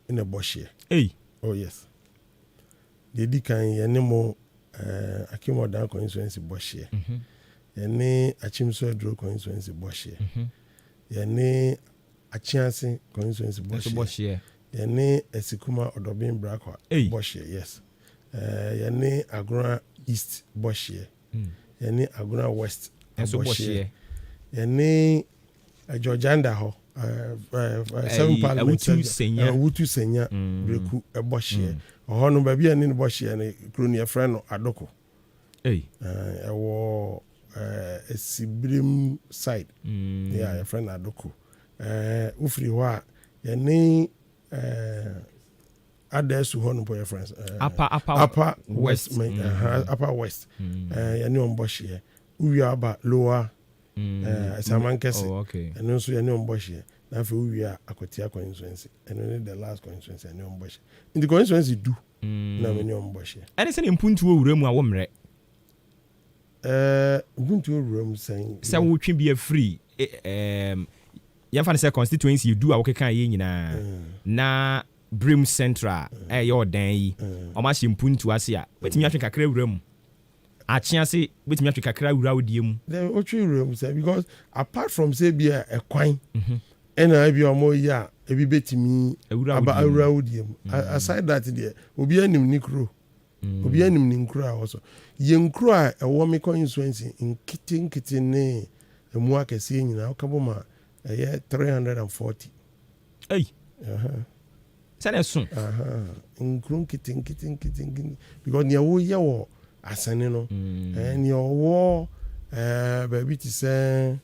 in a boshie oh yes the dikan yani mo akimo dan constituency boshie yani achimso edro constituency boshie yani achianse constituency boshie yani esikuma odobin brakwa boshie yes yani agora east boshie yani agora west boshie yani Georgianda ho 7 parliament wutu senya breku boshie ho no ba bia ni boshie ne kronia friend no adoko ewo esibrim side yeah friend adoko ufiri ho a yani adesu ho no boy friends upper west upper west yani on boshie uwi aba lower Samankese and also yani on boshie na fe uwi akotia constituency and only the last constituency yani on boshie in the constituency do na many on boshie and say mpuntu owura mu a wo mre mpuntu owura mu say wo twi bia free yɛmfa ne sɛ constituency du a wokeka yɛ nyinaa na Brim Central ɛyɛ ɔdan yi ɔma hyɛ mpuntu ase a wetumi atwe kakra wura mu akyea se wetumi atwe kakra wura wodie mu otwe wura mu sɛ because apart from say bia ɛkwan ɛna bia ɔmo yi a ebi betumi aba wura wodie mu aside that there obi anim ni kuro obi anim ni nkuro a wɔso yɛ nkuro a ɛwɔ me constituency nkete ne emu akɛse nyinaa ɔkabo ma 340 sɛ so nkron kitin because near wo ye wo asane no and your wo baby ti say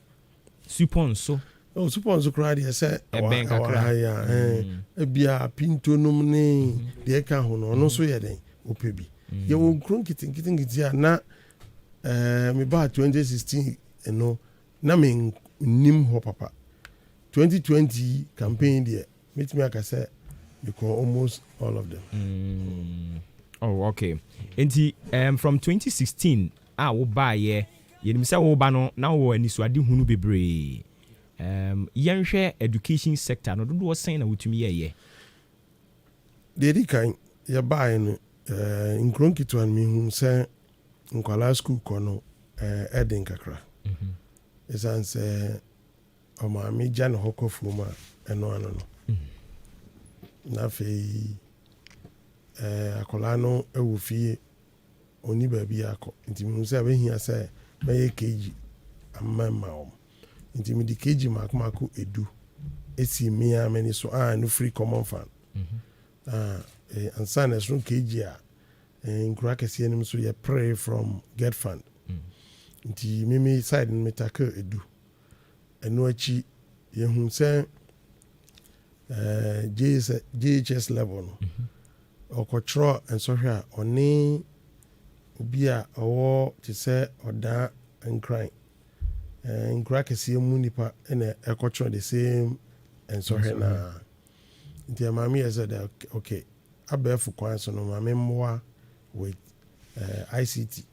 suponso crowd here say e bia pinto nom ne de ka ho no so ye den opebi ye wo nkron kitin na me ba 2016 no na me nim ho papa 2020 campaign there meet me aka say because almost all of them oh okay enti from 2016 wo ba ye yenim say wo ba no na wo anisuade hunu bebre yenhwe education sector no dodo sen na wotumi ye dey kan ye ba no nkronkitu an mi hu say nkwala school kono eden kakra esan say o ma mi jan hokofu ma eno ano no na fe akola no ewu fie oni ba bi akọ nti mi se be hia se me keji amama o nti mi di keji makmako edu esi mi amani so no free common fund ansa na so keji a nkura kese enim so ye pray from get fund nti mi side mi take edu eno achi ye hu se GHS level no okotro ensohwe a oni obi a owo ti se oda nkran nkra kese mu nipa na ekotro the same ensohwe na nti mama ye said okay abefu kwan so no mama mmoa with ICT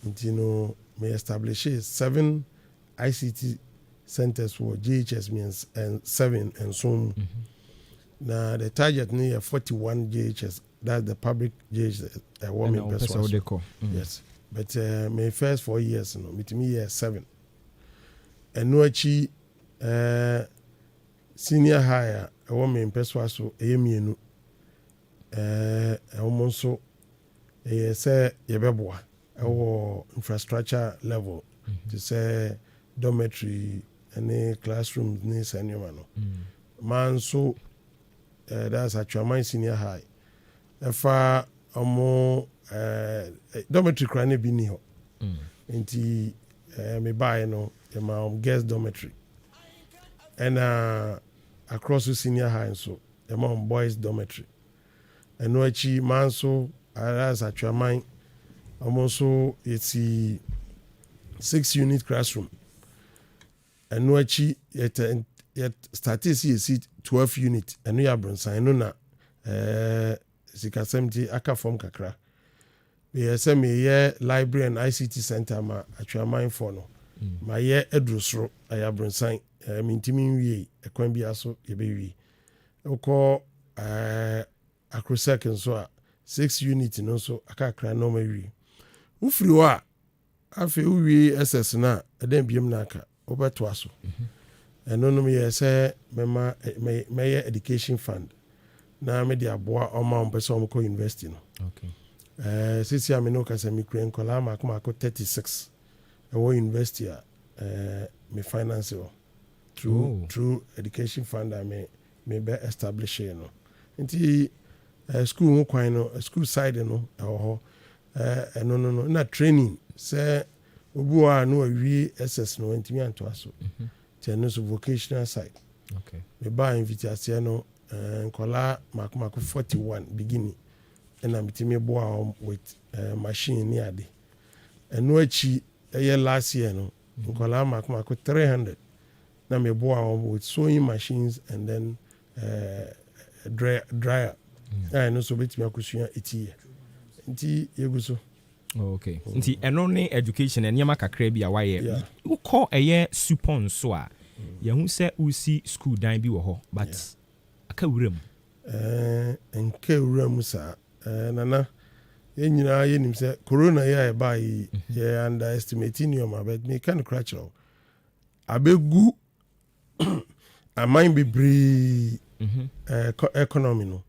nti no me establish 7 ICT centers for GHS means and 7 and so now the target near 41 GHS, that's the public GHS woman person. Yes, but my first 4 years no with me year 7 and no achi senior higher a woman person so emienu almost so say yɛbɛboa ɛwɔ infrastructure level to say dormitory any classrooms ne saa nneɛma no ma nso that's Atwaman senior high ɛfa ɔmo dormitory kora ne bi ni hɔ nti me baeɛ no yɛma girls dormitory ɛna across senior high nso yɛma boys dormitory ɛno akyi ma nso that's Atwaman ɔmo nso yɛsi 6 unit classroom ɛno akyi yɛ started yɛsi 12 unit ɛno yɛ abronsan ɛno na sikasɛm ti aka fam kakra yɛ sɛ meyɛ library and ICT center ma Atwaman for no ma yɛ aduro soro ɛyɛ abronsan mentimi nwie ɛkwan bi aso yɛbɛwie wokɔ akrosek nso a 6 unit no nso akakra na ɔmawie wofiri hɔ a afei wowie SS no a ɛdɛn biam no aka wobɛtoa so ɛno nom yɛ sɛ mɛyɛ education fund na mede aboa ɔma ɔmpɛ sɛ ɔmkɔ university no sisi a me ne wokasɛ mekura nkɔlaa maako 36 ɛwɔ university a me finance hɔ through education fund a mebɛ establish no nti school ho kwan no school side no ɛwɔ hɔ ɛno no na training sɛ obi wɔ a no awie SS no wantumi antoa so nti ɛno so vocational side mebaa invitaseɛ no nkɔlaa maako 41 beginning ɛna metumi boa with machine ne ade ɛno akyi ɛyɛ last year no nkɔlaa maako 300 na meboa with sewing machines and then dryer ɛno so bɛtumi akɔsua ɛtiɛ nti yɛgu so okay nti ɛno ne education nneɛma kakra bi a wayɛ wokɔ ɛyɛ supon so a yɛhu sɛ wosi school dan bi wɔ hɔ but aka wura mu nka wura mu saa nana yɛn nyinaa yɛnim sɛ corona yɛ a ɛbaa yi yɛ underestimate nneɛma but meka no kora kyerɛ abɛgu aman bebree economy no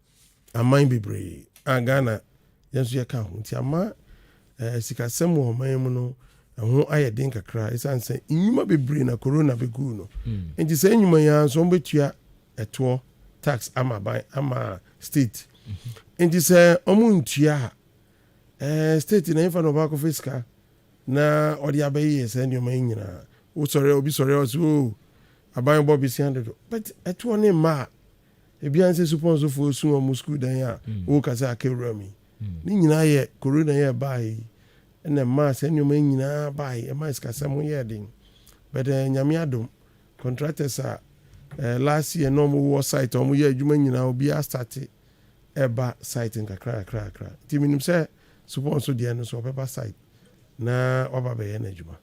aman bebree a Ghana yɛn nso yɛka ho nti ama sikasɛm wɔ ɔman mu no ɛho ayɛ den kakra ɛsiane sɛ nnwuma bebree na corona bɛgu no nti sɛ nnwuma yi nso wɔbɛtua ɛtoɔ tax ama state nti sɛ ɔmo ntua state na yɛmfa no ɔbaakɔ fa sika na ɔde abɛyɛ sɛ nneɛma yi nyinaa obi sɔre ɔsɛ aban bɔ bi 100 but ɛtoɔ ne mma a ebian sɛ supɔnsofoɔ su ɔmo school dan a wɔkasa akɛwura mi ne nyinaa yɛ corona yɛ baeɛ ɛna mmaa sɛ nneɛma yi nyinaa baeɛ ɛma sikasɛm yɛ den but nyame adom contractors a last year na ɔmo wɔ site ɔmo yɛ adwuma nyinaa obiara start ɛba site nkakra nti menim sɛ supɔnso deɛ no so ɔbɛba site na ɔba bɛyɛ n'adwuma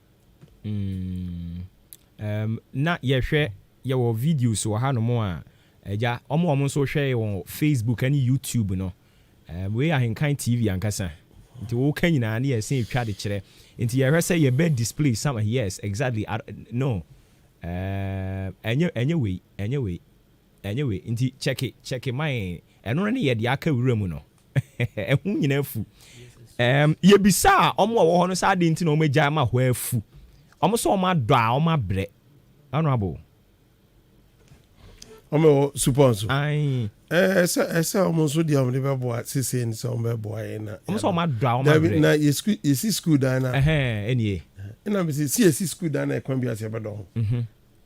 na yɛhwɛ yɛwɔ videos wɔ ha no mu a agya ɔmo nso hwɛ wɔ Facebook ne YouTube no wei ahenkan TV ankasa nti woka nyinaa ne yɛsɛ etwa de kyerɛ nti yɛhwɛ sɛ yɛbɛ display some yes exactly no ɛnyɛ wei nti check my ɛno ne yɛde aka wura mu no ɛho nyinaa afu yɛbisa a ɔmo a wɔ hɔ no saa de nti na ɔmo agya ma hɔ afu ɔmo sɛ ɔmo adɔ a ɔmo abrɛ honorable ɔmo supɔnso ɛsɛ ɔmo nso deɛ ɔmo de bɛboa sese ne sɛ ɔmo bɛboa yɛ na ɔmo sɛ ɔmo adɔ a ɔmo abrɛ na yɛsi school dan na ɛnie ɛna mesi si yɛsi school dan na ɛkwan bi ase ɛbɛdɔ ho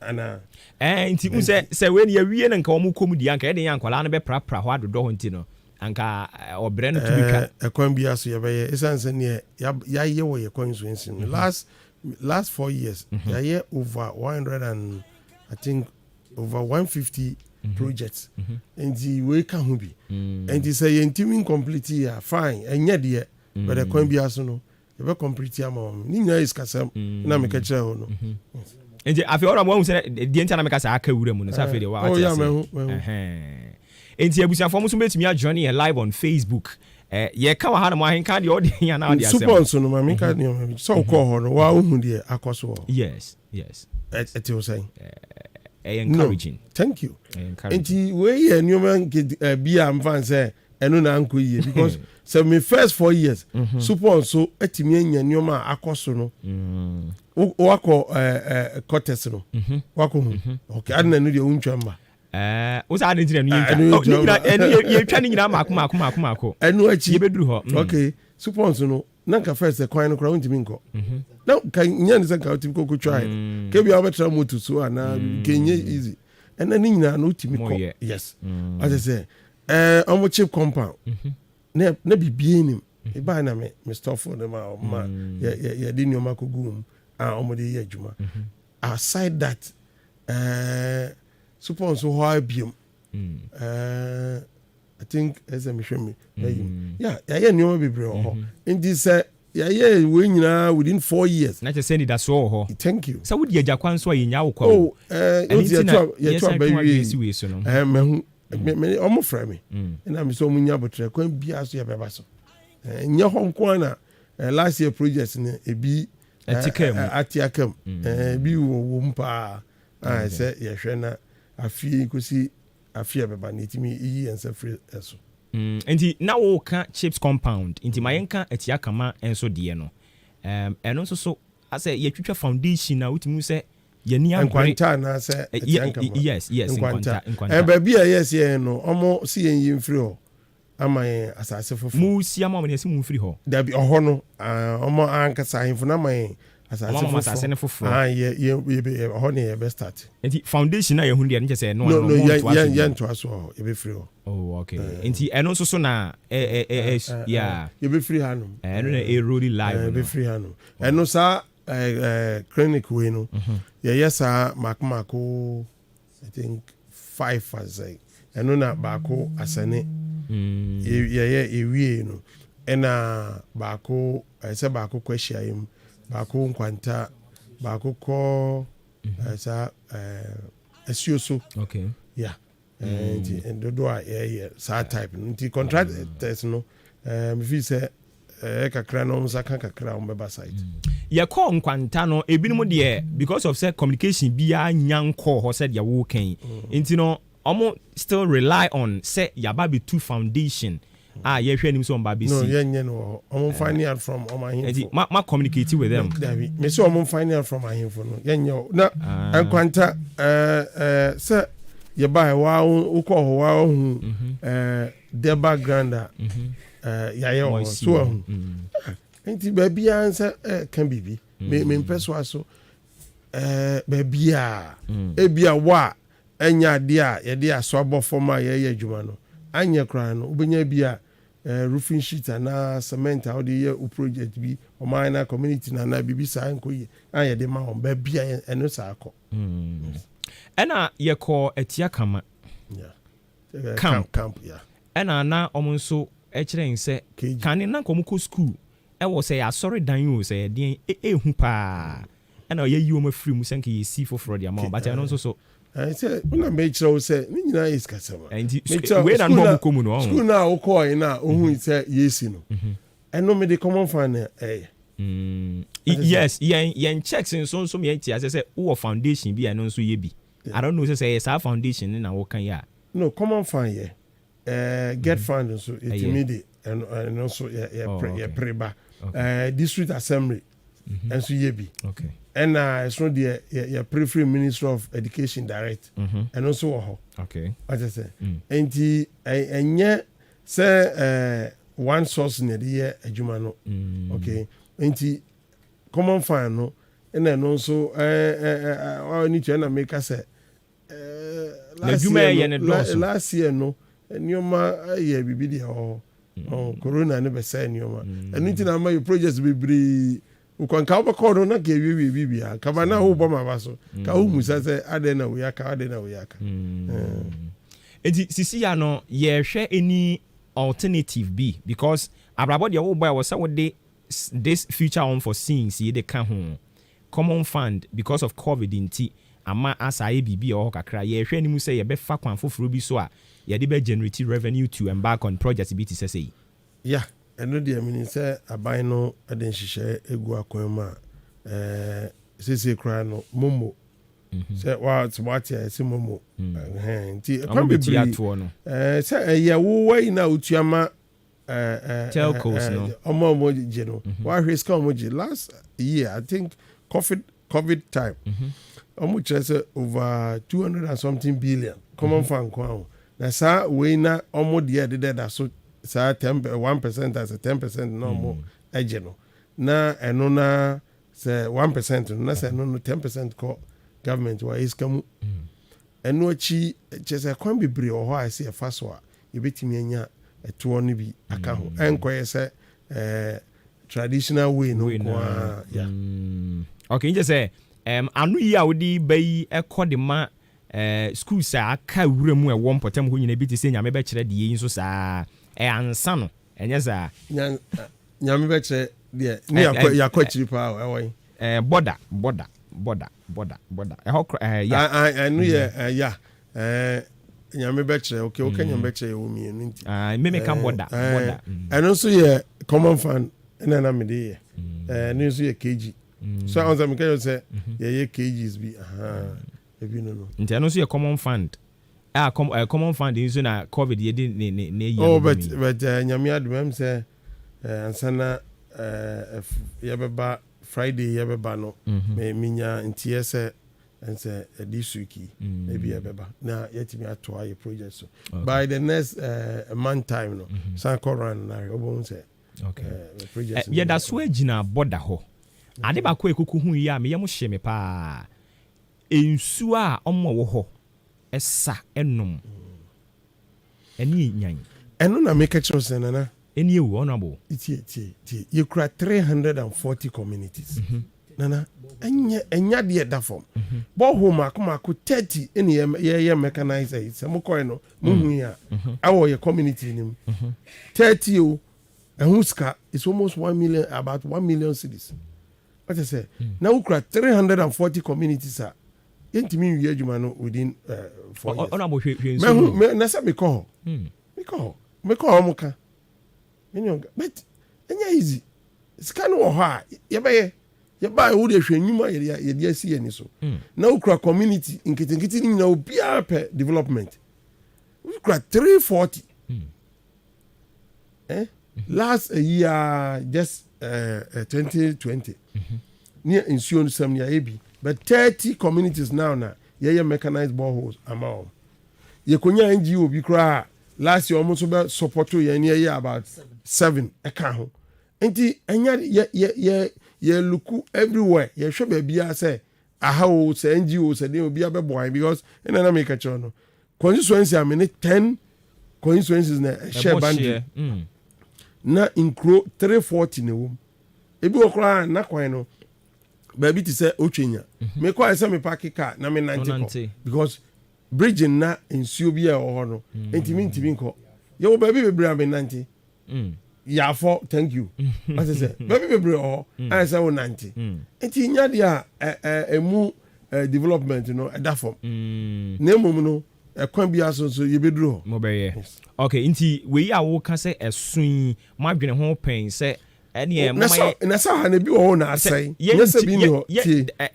ana nti mu sɛ wei ne yɛwie no nka ɔmo kɔm di anka ɛde yɛ ankɔlaa no bɛprapra hɔ adodɔ hɔ nti no anka ɔbrɛ no tumi twa ɛkwan bi aso yɛbɛyɛ ɛsiane sɛ neɛ yɛayɛ wɔ yɛkwan so nsim no last 4 years yɛayɛ over 100 and I think over 150 projects nti wei ka ho bi nti sɛ yɛntimi incomplete a fine ɛnyɛ deɛ but ɛkwan bi aso no yɛbɛ complete ama wɔn ne nyinaa yɛ sikasɛm na meka kyerɛ hɔ no nti afei ɔrɔ mo ahu sɛ deɛ nti na meka sɛ aka wura mu no sɛ afei deɛ wa nti abusuafoɔ mo so bɛtumi ajoin yɛ live on Facebook yɛka wɔ ha no mo ahenka deɛ ɔde yɛ na ɔde asɛm supɔnso no ma meka deɛ sɛ wokɔɔ hɔ no waa wohu deɛ akɔ so hɔ yes ɛte wo sɛn encouraging thank you nti wei yɛ nneɛma bi a mfa sɛ ɛno na anko yie because sɛ me first 4 years super nso atumi anya nneɛma a akɔ so no wakɔ contest no wakɔ hu okay adena no deɛ wontwa mba wo saa de ntina no yɛtwa ne nyinaa maako ɛno akyi yɛbɛduru hɔ okay super nso no na nka first kwan no koraa wontumi nkɔ na ka nya ne sɛ nka wotumi kɔkɔtwae ka bia wobɛtra moto so anaa kɛnyɛ easy ɛna ne nyinaa no wotumi kɔ yes ate sɛ ɔmo chip compound na bibie nim ɛbaa na me stɔfo no ma yɛde nneɔma kɔgu mu a ɔmode yɛ adwuma aside that super nso hɔ abiom I think ɛsɛ mehwɛ me yɛayɛ nneɔma bebree wɔ hɔ nti sɛ yɛayɛ wei nyinaa within 4 years na kyɛ sɛ nidasoɔ wɔ hɔ thank you sɛ wode agya kwan so a yɛnya wo kwa yɛto abawie mahu ɔmo frɛ me ɛna me sɛ ɔmo nya abotrɛ kwan biaa so yɛbɛba so nyɛ hɔ nko na last year project no ebi ate aka mu ebi wɔ mu paa sɛ yɛhwɛ na afie kɔsi afie bɛba na ɛtumi iyi yɛnsa firi ɛso nti na woka chips compound nti ma yɛnka atia kama nso deɛ no ɛno nso so asɛ yɛtwitwa foundation na wotumi sɛ yɛni ankore nkwanta anaasɛ atia kama yes nkwanta baabi a yɛsi yɛn no ɔmo si yɛn yi mfiri hɔ ama yɛn asase foforɔ mu si ama ɔmo yɛsi mu mfiri hɔ dabi ɔhɔ no ɔmo ankasa ahemfo na ama yɛn asase foforɔ ɔhɔ ne yɛbɛ start nti foundation na yɛhu deɛ no kyɛ sɛ no yɛntoa so hɔ yɛbɛfiri hɔ okay nti ɛno nso so na yɛbɛfiri hanom ɛno na ɛroli live yɛbɛfiri hanom ɛno saa clinic wei no yɛyɛ saa maako I think 5 asɛ ɛno na baako asɛne yɛyɛ ewie no ɛna baako sɛ baako kɔ ahyiaeɛ mu baako nkwanta baako kɔ saa asuo so okay nti dodo a yɛyɛ saa type no nti contractors no mefii sɛ kakra no ɔmo saka kakra ɔmo bɛba site yɛkɔ nkwanta no ebinom deɛ because of say communication biara nya nkɔ hɔ sɛ deɛ wokan nti no ɔmo still rely on say yaba be two foundation yɛhwɛ nim sɛ ɔmba bɛsi no yɛnyɛ no ɔmo find out from ɔmo ahemfo ma communicate with them dabi me sɛ ɔmo find out from ahemfo no yɛnyɛ na nkwanta sɛ yɛba wa wokɔ hɔ wa hu the background a yɛayɛ wɔ so ahu nti baabiaa nsɛ ka biribi mempɛ so aso baabiaa ebia wo a ɛnyɛ adeɛ a yɛde asɔ abɔ fam a yɛyɛ adwuma no anyɛ koraa no wobɛnya bi a roofing sheet anaa cement a wode yɛ wo project bi ɔman na community na anaa biribi saa nkɔ yie a yɛde ma wɔn baabia ɛno saa kɔ ɛna yɛkɔ atia kama camp ɛna na ɔmo nso ɛkyerɛ sɛ kane na nkɔmo kɔ school ɛwɔ sɛ yɛasɔre dan o sɛ yɛdeɛn ɛhu paa ɛna yɛyi wɔm afiri mu sɛ nka yɛsi foforɔ de ama wɔn bata ɛno nso so sɛ wona mɛkyerɛ wo sɛ ne nyinaa yɛ sikasɛm school no a wokɔɔɛ no a ɔhu sɛ yɛsi no ɛno mede common fan no ɛyɛ yes yɛn checks nso meyɛnti asɛ sɛ wowɔ foundation bi a ɛno nso yɛ bi I don't know sɛ yɛ saa foundation ne na woka yɛ a no common fan yɛ get fund nso yɛtumi de ɛno nso yɛpere ba district assembly nso yɛ bi ɛna ɛso deɛ yɛpere free ministry of education direct ɛno nso wɔ hɔ wate sɛ nti ɛnyɛ sɛ one source na yɛde yɛ adwuma no okay nti common fund no ɛna ɛno nso ne tua na meka sɛ last year no nneɛma yɛ biribi deɛ wɔ hɔ corona ne bɛsɛ nneɛma ɛno nti na ama yɛ projects bebree nka wobɛkɔɔ no na ka ɛwiewie bibia kama na wobɔ maba so ka womu sa sɛ adɛn na woyɛaka enti sisi ya no yɛhwɛ any alternative bi because abrabɔ deɛ wobɔ a wɔ sɛ wode this future unforeseen si yɛde ka ho common fund because of covid nti ama asa ayɛ biribi ɛwɔ hɔ kakra yɛhwɛ anim sɛ yɛbɛfa kwan foforɔ bi so a yɛde bɛ generate revenue to embark on projects bi te sɛ sɛ yi ɛno deɛ menim sɛ aban no de nhyehyɛ egu akwan mu a seesei koraa no momo sɛ what ya ɛsɛ momo nti Ɔmo bɛtua toɔ no. sɛ ɛyɛ wowɔ yi na wotua ma Telcos no. ɔmo gye no wahwɛ sika ɔmo gye last year I think covid time ɔmo kyerɛ sɛ over 200 and something billion common fund nko aho na saa wei na ɔmo deɛ dedɛda so saa 1% as a 10% na ɔmo agye no na ɛno na sɛ 1% no na sɛ ɛno no 10% kɔ government wa iska mu ɛno akyi kyerɛ sɛ kwan bebree wɔ hɔ a ɛsɛ ɛfa so a yɛbɛtumi anya ɛtoɔ no bi aka ho ɛnkɔyɛ sɛ traditional way no nko a okay nkyɛ sɛ ano yi a wode ba yi ɛkɔ de ma schools a aka wura mu ɛwɔ mpɔtam hɔ nyina bi te sɛ nyame bɛkyerɛ deɛ yi nso saa ansa no ɛnyɛ saa nyame bɛkyerɛ deɛ ne yɛakɔ akyiri paa ɛwɔ yi border ɛhɔ ɛno yɛ ya nyame bɛkyerɛ okay woka nyame bɛkyerɛ yɛwɔ mmienu nti memeka border ɛno nso yɛ common fund ɛna na mede yɛ ɛno nso yɛ kg so ɔn sɛ meka yɛ sɛ yɛyɛ kgs bi ebi no nti ɛno nso yɛ common fund common fund nso na covid yɛde ne ɛyi but nyame adom sɛ ansana yɛbɛba Friday yɛbɛba no menya ntiɛ sɛ ɛnsɛ ɛdi suki ebi yɛbɛba na yɛtumi atoa yɛ project so by the next month time no san kɔ run na ɔbɛn sɛ project yɛda so agyina border hɔ ade baako ekuku hu yi a meyɛ mo hye me paa ensuo a ɔmo wɔ hɔ ɛsa ɛnom ɛne nyan ɛno na meka kyerɛ sɛ nana ɛne ewu honorable tie yɛkura 340 communities nana ɛnya deɛ da fam bɔho maako 30 ɛne yɛyɛ mechanizer yi sɛ mokɔɛ no mohu yi a awɔ yɛ community no mu 30 o ɛho sika is almost 1 million about 1 million cedis what I say na wokura 340 communities a yɛntimi nwie adwuma no within 4 years honorable na sɛ mekɔ hɔ moka but ɛnyɛ easy sika no wɔ hɔ a yɛbɛyɛ yɛbaa wo de hwɛ nnwuma yɛde asi yɛni so na wokura community nketenkete no nyina obiara pɛ development wokura 340 last year just 2020 near nsuo no sam yɛayɛ bi but 30 communities now na yɛyɛ mechanized boreholes ama wɔn yɛkɔnya NGO bi koraa last year almost about support to yɛn about 7 ɛka ho nti ɛnya yɛ look everywhere yɛhwɛ baabi a sɛ aha o sɛ NGO sɛ de obi abɛboa because ɛna na make a choice no constituency am ne 10 constituencies na share boundary na include 340 ne wom ebi wɔ koraa na kwan no baabi te sɛ otwenya me kɔ sɛ me park car na me 90 because bridge na nsuo bi a ɛwɔ hɔ no ntimi nkɔ yɛwɔ baabi bebree a me 90 yafo thank you what is it baabi bebree wɔ hɔ a sɛ wo 90 nti nya deɛ a emu development no ɛda fam na emom no ɛkwan bi aso so yɛbɛduru hɔ mo bɛyɛ okay nti wei a wo ka sɛ ɛson mo adwene ho pɛn sɛ ɛne na sɛ ha na bi wɔ hɔ na asɛe nyɛ sɛ bi ni hɔ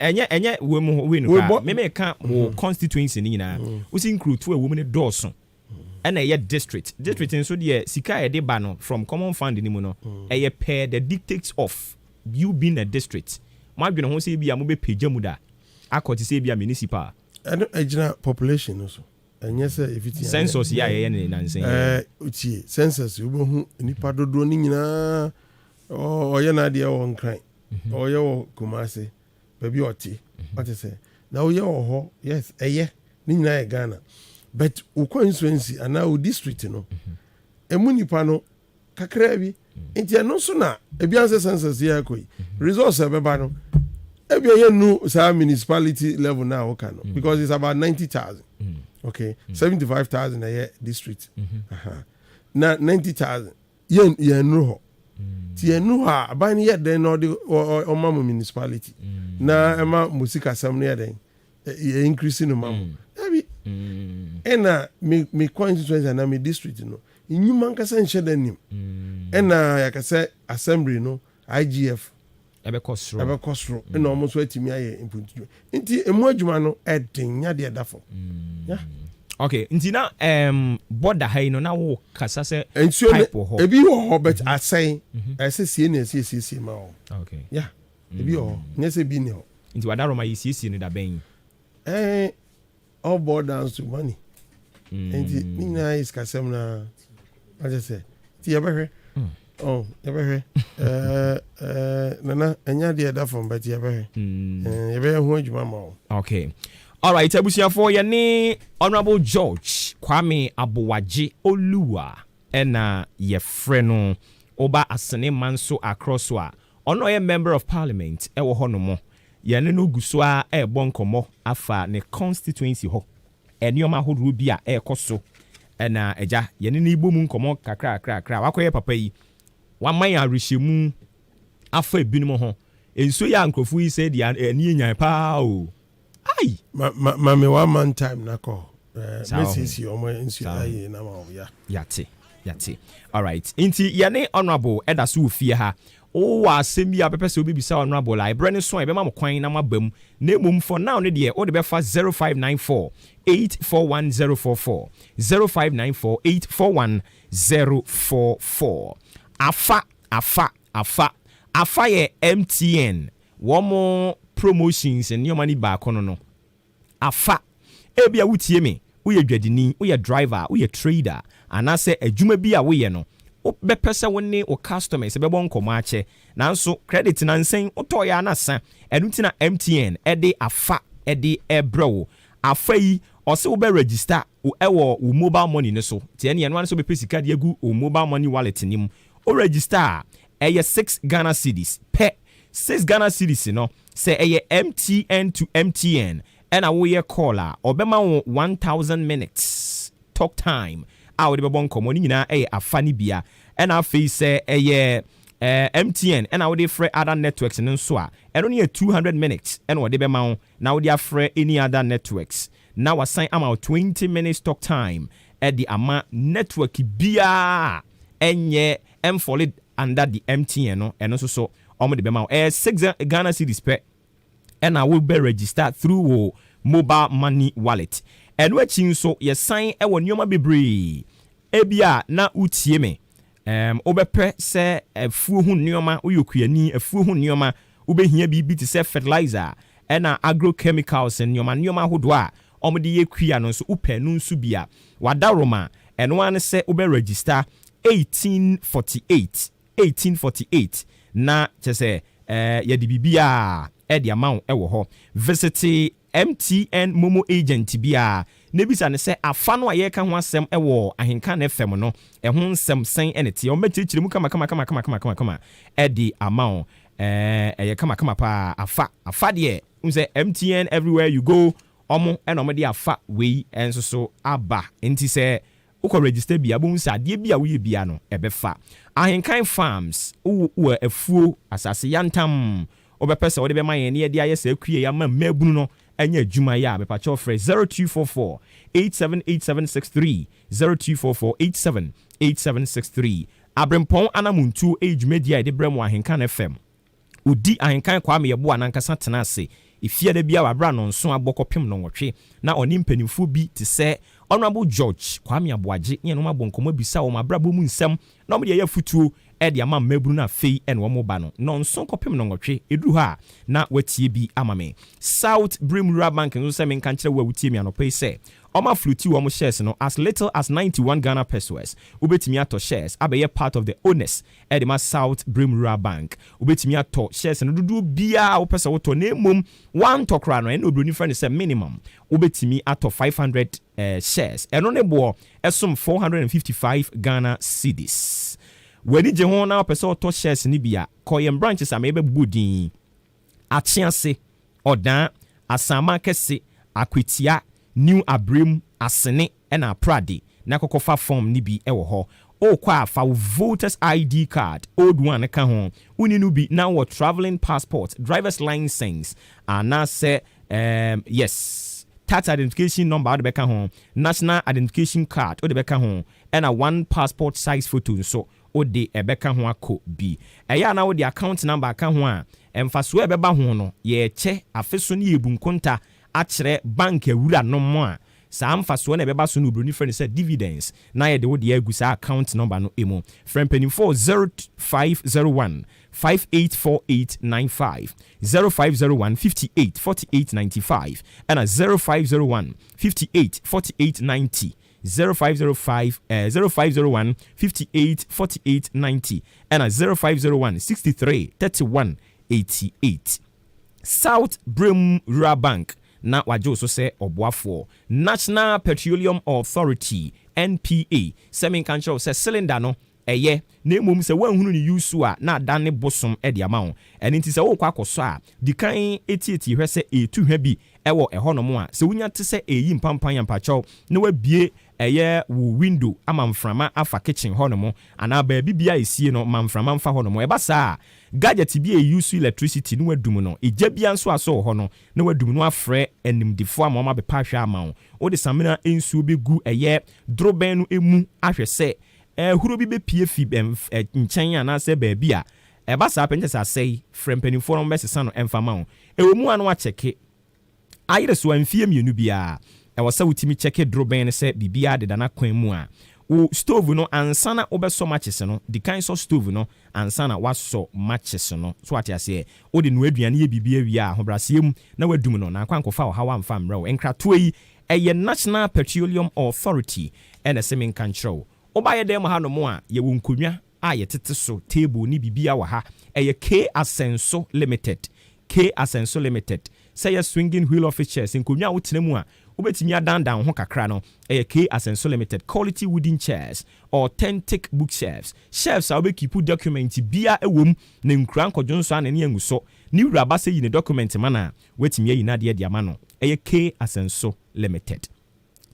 ɛnyɛ we mu we no ka me ka wo constituency ni nyinaa wosi nkrutu a wo mu ne dɔɔso ɛna ɛyɛ district nso deɛ sika yɛde ba no from common fund ni mu no ɛyɛ per the dictates of you being a district mo adwene ho sɛ bi a mo bɛ pagya mu da akɔte sɛ bi a municipal ɛno ɛgyina population no so ɛnyɛ sɛ efiti census yɛ ayɛyɛ ne nansen otie census wobɛhu nipa dodoɔ no nyinaa ɔyɛ na adeɛ wɔ nkran ɔyɛ wɔ Kumase baabi ɔte ɔte sɛ na ɔyɛ wɔ hɔ yes ɛyɛ ne nyinaa yɛ Ghana but wo constituency anaa wo district no ɛmu nipa no kakra bi nti ɛno nso na ebi ansɛ census yɛ akɔ yi resource ɛbɛba no ebi ɛyɛ nu saa municipality level na ɔka no because it's about 90,000 okay 75,000 ɛyɛ district na 90,000 yɛn nu hɔ ti enu ha aban yɛ den na ɔde ɔma mo municipality na ɛma musika asɛm no yɛ den yɛ increase no ma mo ɛbi ɛna me constituency na me district no enyuma nkasa nhyɛ da nim ɛna yɛkasɛ assembly no IGF ɛbɛkɔ soro ɛna ɔmo nso atumi ayɛ impuntu nti emu adwuma no ɛden nya deɛ da fam okay nti na border ha yi no na wo kasa sɛ pipe wɔ hɔ ebi wɔ hɔ but asɛn ɛsɛ sie na ɛsiesie ma wɔ okay ebi wɔ hɔ nyɛ sɛ bi ne hɔ nti wadaroma yi siesie no da bɛn all boil down to money nti ne nyinaa yɛ sikasɛm na akyɛ sɛ nti yɛbɛhwɛ yɛbɛhwɛ nana ɛnya deɛ da fam but yɛbɛhwɛ yɛbɛyɛ ho adwuma ma wo okay alright abusuafoɔ yɛne honorable George Kwame Aboagye Oluwa ɛna yɛfrɛ no oba asene manso across so a ɔno ɔyɛ member of parliament ɛwɔ hɔ no mo yɛne no gu so a ɛbɔ nkɔmmɔ afa ne constituency hɔ ɛnneɔma ahodoɔ bi a ɛrekɔ so ɛna agya yɛne no ibɔ mu nkɔmmɔ kakra wakɔyɛ papa yi waman arehyɛmu afa ebinom ho nso yɛ ankrofo yi sɛ deɛ ɛni nyan paa o ai mame one man time na call mesisi omo nsu ayi na ma ya yate all right nti yɛne honorable ɛda so ofie ha o wa asɛm bi a pɛpɛ sɛ obi bisa honorable a ɛbrɛ ne so a ɛbɛma mo kwan na mabam na mmom for now ne deɛ o de bɛfa 0594 841044 0594 841044 afa yɛ MTN wɔn promotions nneɛma ni baako no afa ebi a wotie me woyɛ dwadini woyɛ driver woyɛ trader anaasɛ adwuma bi a woyɛ no wobɛpɛ sɛ wo ne wo customers bɛbɔ nkɔmmɔ akyɛ nanso credit nansen wotɔɔyɛ anasa ɛno nti na MTN ɛde afa ɛde ɛbrɛ wo afa yi ɔsɛ wobɛ register ɛwɔ wo mobile money no so tiɛ ne ɛno ano sɛ wobɛpɛ sika de agu wo mobile money wallet nim o register a ɛyɛ 6 Ghana cedis pɛ 6 Ghana cedis no sɛ ɛyɛ MTN to MTN ɛna woyɛ call a ɔbɛma wo 1000 minutes talk time a wode bɛbɔ nkɔmmɔ ne nyinaa ɛyɛ afa ne bia ɛna afei sɛ ɛyɛ MTN ɛna wode frɛ other networks no nso a ɛno ne yɛ 200 minutes ɛna wɔde bɛma wo na wode afrɛ any other networks na wasan ama wo 20 minutes talk time ɛde ama network biaa ɛnyɛ ɛmfɔle under the MTN no ɛno nso so ɔmo de bɛma wo 6 Ghana cedis pɛ ɛna wo bɛ register through wo mobile money wallet ɛno akyi nso yɛsan ɛwɔ nneɛma bebree ebia na utie me wobɛpɛ sɛ afuo ho nneɛma woyɛ kuani afuo ho nneɛma wobɛhia biribi te sɛ fertilizer ɛna agrochemicals nneɛma ahodoɔ a ɔmo de yɛ kua no nso wopɛ no nso bia wada roma ɛno ane sɛ wobɛ register 1848 na kyɛ sɛ yɛde bibia ɛde ama wo ɛwɔ hɔ visit MTN Momo agent bia na bisa ne sɛ afa no a yɛka ho asɛm ɛwɔ ahenka na FM no ɛho nsɛm sɛn ɛne te ɔmɛkyerɛkyerɛ mu kama ɛde ama wo ɛyɛ kama paa afa deɛ sɛ MTN everywhere you go ɔmo ɛna ɔmo de afa wei ɛnso so aba nti sɛ wokɔ register bia bohu sɛ adeɛ bi a woyɛ bia no ɛbɛfa ahenkan farms wɔ afuo asase yantam wobɛpɛ sɛ wode bɛma yɛn ne yɛde ayɛ sɛ akue yɛama mmabunu no ɛnyɛ adwuma yɛ a bɛpakyɛw frɛ 0244 878763 0244 878763 abrempɔn anamuntu ɛdwumadi a yɛde brɛ mu ahenkan FM odi ahenkan Kwame yɛboa nankasa tena ase ifia da bia wabra no nso abɔkɔpem no nwɔtwe na ɔne mpanimfo bi te sɛ Honorable George Kwame Aboagye ne no mabɔ nkɔmmɔ bisa wɔ mabrabɔ mu nsɛm na ɔmo de yɛ futuo ɛde ama mmabunu na afei ɛne wɔn ba no na nso kɔpem no nwɔtwe eduru ha na watie bi ama me South Brim Rural Bank nso sɛ menka nkyerɛ wo a wotie mi anɔpɛ sɛ ɔma fluti wɔn shares no as little as 91 Ghana pesos wobɛtumi atɔ shares abɛyɛ part of the owners ɛde ma South Brim Rural Bank wobɛtumi atɔ shares no dodo biara wopɛ sɛ wotɔ na mmom one tɔkra no ɛna obroni friend sɛ minimum wobɛtumi atɔ 500 shares ɛno ne boɔ ɛsom 455 Ghana cedis wani gye ho na wopɛ sɛ wotɔ shares no bia kɔyɛn branches a mɛbɛbubu din Akyease Ɔdan Asama Kɛse Akwetia New Abrim Asene ɛna Prade na kɔkɔfa form ni bi ɛwɔ hɔ okwa fa voters ID card old one ka ho uni no bi na wɔ traveling passport driver's license anase yes tax identification number ode bɛka ho national identification card ode bɛka ho ɛna one passport size photo so wode ebeka ho akọ bi eya na wode account number aka ho a emfaso ebeba ho no ye che afeso ne yebunkonta akyere bank awura no mo a saa mfaso na ebeba so no broni friend say dividends na ye de wode agu saa account number no emo friend penny 0501 584895 0501 584895 and 0501 584890 0505 0501 584890 and 0501 63 31 88 South Brim Rural Bank na wajo so say Obuafo National Petroleum Authority NPA semin kancho say cylinder no eye na emom se wanhunu ni yusu a na adane bosom e de ama wo ene nti se wo kwa akoso a dikan etieti hwe se etu hwa bi ewo ehonom a se wunya te se eyi mpampan yampacho na wabie eye wo window ama mframa afa kitchen honom ana ba bibia esie no mamframa mfa honom e ba saa gadget bi yusu electricity no wadum no eja bia nso aso ho no na wadum no afre animdifo ama ma be pa hwa ama wo o de samina ensuo be gu eye droben no emu ahwe se huro bi be pie fi nchen ya na se ba bia e ba saa pente sa sei frempanifo no besesa no emfama wo ewo mu anu a cheke ayire so amfie mienu bia e wasa wutimi cheke droben se bibia de dana kwan mu a wo stove no ansana obeso matches no the kind of stove no ansana waso matches no so ati ase o de no aduane ye bibia wi a hobrasiem na wadum no na kwankofa wo hawa mfa mra wo enkrato yi eye National Petroleum Authority and semin control obaye dem ha no mo a ye wo nkonwa a ye tete so table ni bibia wa ha eye K Asenso Limited say a swinging wheel office chairs nkonwa wo tenemu a obetimi adandan ho kakra no eye K Asenso Limited quality wooden chairs authentic bookshelves shelves a obekipu document bia ewom na nkran kodwonso anane anguso ni wuraba se yi ne document mana wetimi ayi na de ama no eye K Asenso Limited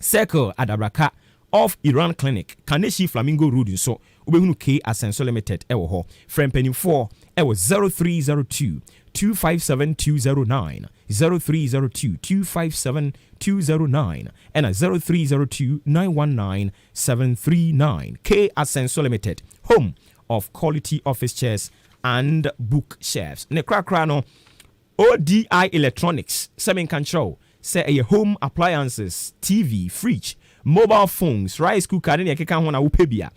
Circle Adabraka of Iran Clinic Kaneshi Flamingo Road so obehunu K Asenso Limited ewo ho friend penny 4 ewo 0302 257209 0302 257209 and 0302 919 739 K Asenso Limited home of quality office chairs and bookshelves ne krakra no ODI Electronics seven control say a home appliances TV fridge mobile phones rice cooker ne yakeka ho na wopebia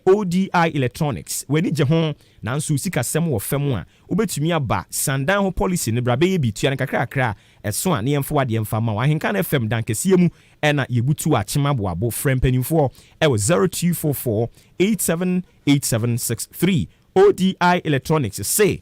ODI Electronics weni je ho nanso sika sem wo fam a obetumi aba sandan ho policy ne brabe bi tua ne kakra eso a ne yemfo wade yemfa ma wa henka na fm dan kese mu ena yebutu a chima boabo frempanimfo 0244 878763 ODI Electronics say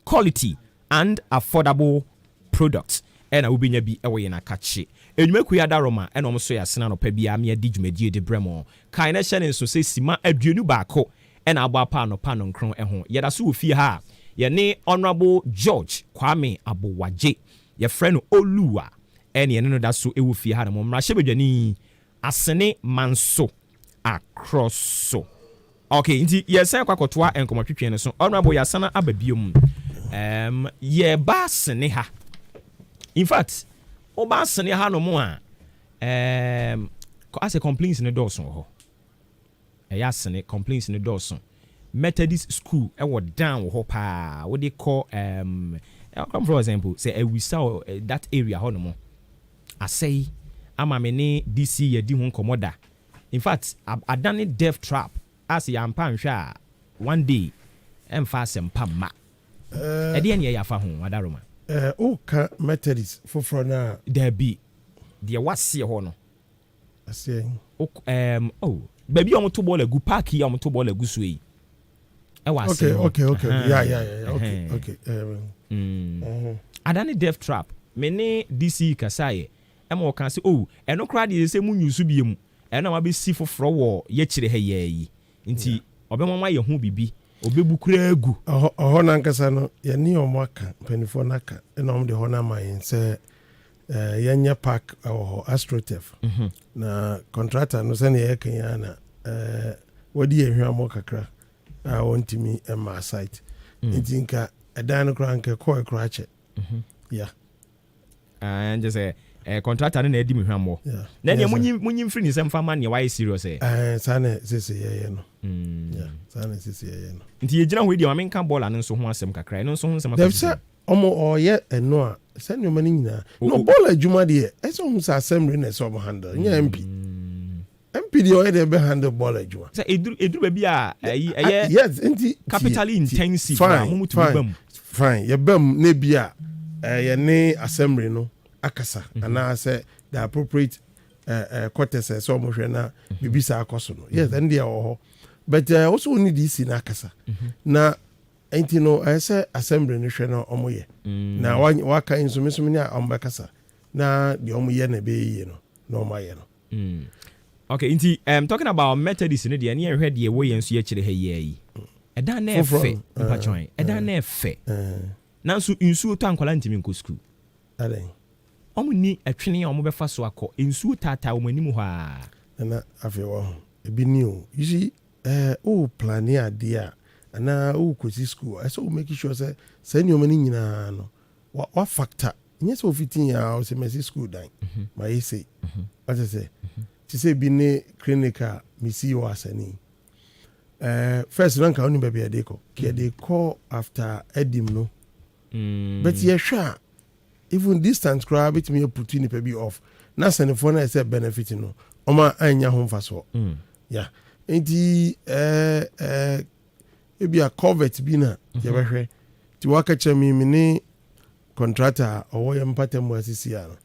quality and affordable products ena ubinya bi ewo ye na kache enwumeku ya daroma ena omso ya sena no pa bia me adi dwumadie de bremo kan na hye ne so se sima aduenu baako ena aba pa no nkron eho yeda so ofie ha ye ne Honorable George Kwame Abowaje ye friend Oluwa ena ye no da so ewo fie ha no mra hye bedwani asene manso across so okay nti ye sen kwakotoa enkomotwetwe ne so Honorable ya sana ababiom ye ba sene ha in fact oba sene ha no mo a as a complaints in the doors ho ya sene complaints in the doors Methodist school e wo down ho pa what they call come for example say we saw that area ho no mo I say ama me ne DC ye di ho komoda in fact adane death trap as ya mpa nhwa one day emfa sempa ma e de ne ya fa ho adaroma ka Methodist for na there be the wase ho no ase baby omo to ball egu park ya omo to ball egu so yi e wase okay yeah okay adane death trap me ne DC kasaye ema o kan se eno kra de se munyusu biem eno ma be si foforo wo ye kire ha yayi nti obemama ye ho bibi obebu kura agu oho na nkasa no ye ni omaka penifo naka ena omde ho na mayin se yenya park awo astrotef na contractor no se ne ye kan ya na wodi ehwa mo kakra a wontimi ema site ntinka edan no kra nke ko kra che yeah and just contractor no na edi me hwammo na ne munyi mfiri ni sem fama ne why serious sana sisi ye no sana sisi ye no nti ye gina ho di ma menka ball no nso ho asem kakra no nso ho asem akra omo oye eno a sani omani nyina no ball adwuma de eso hu sa assembly na so handle nya MP di oye de be handle ball adwuma say eduru ba bi a yes nti capitally intensive mutu bam fine ye bam na bi a ye ne assembly no akasa ana say the appropriate quarters so mo hwe na bibisa akoso no yes and there ho but also need this na akasa na enti no say assembly no hwe na omoye na wa kan insumsum ni a ombekasa na de omoye na be yi no na omaye no okay nti talking about Methodist no de na hwe de wo yenso ye kire ha yi eda na efe mpachon eda na efe nanso insuo to ankwala ntimi nko school aden omo ni atwene a omo befa so akọ insuo tata omo anim ho a na afi wo ebi ni o you see plan idea na kosi school so make sure say ni omo ni nyina no wa factor nyɛ sɛ ofitin ya o se mesi school dan ma yese what I say ti say bi ne clinical misi o asani first rank oni baby adeko ke dey call after edim no but ye sure even distance crowd bit me put ni pe bi off na send for na say benefit no oma anya ho mfa so yeah enti ebi a covet bi na ye behwe ti waka chemi ni contractor owo ye mpatem mu asisi ya no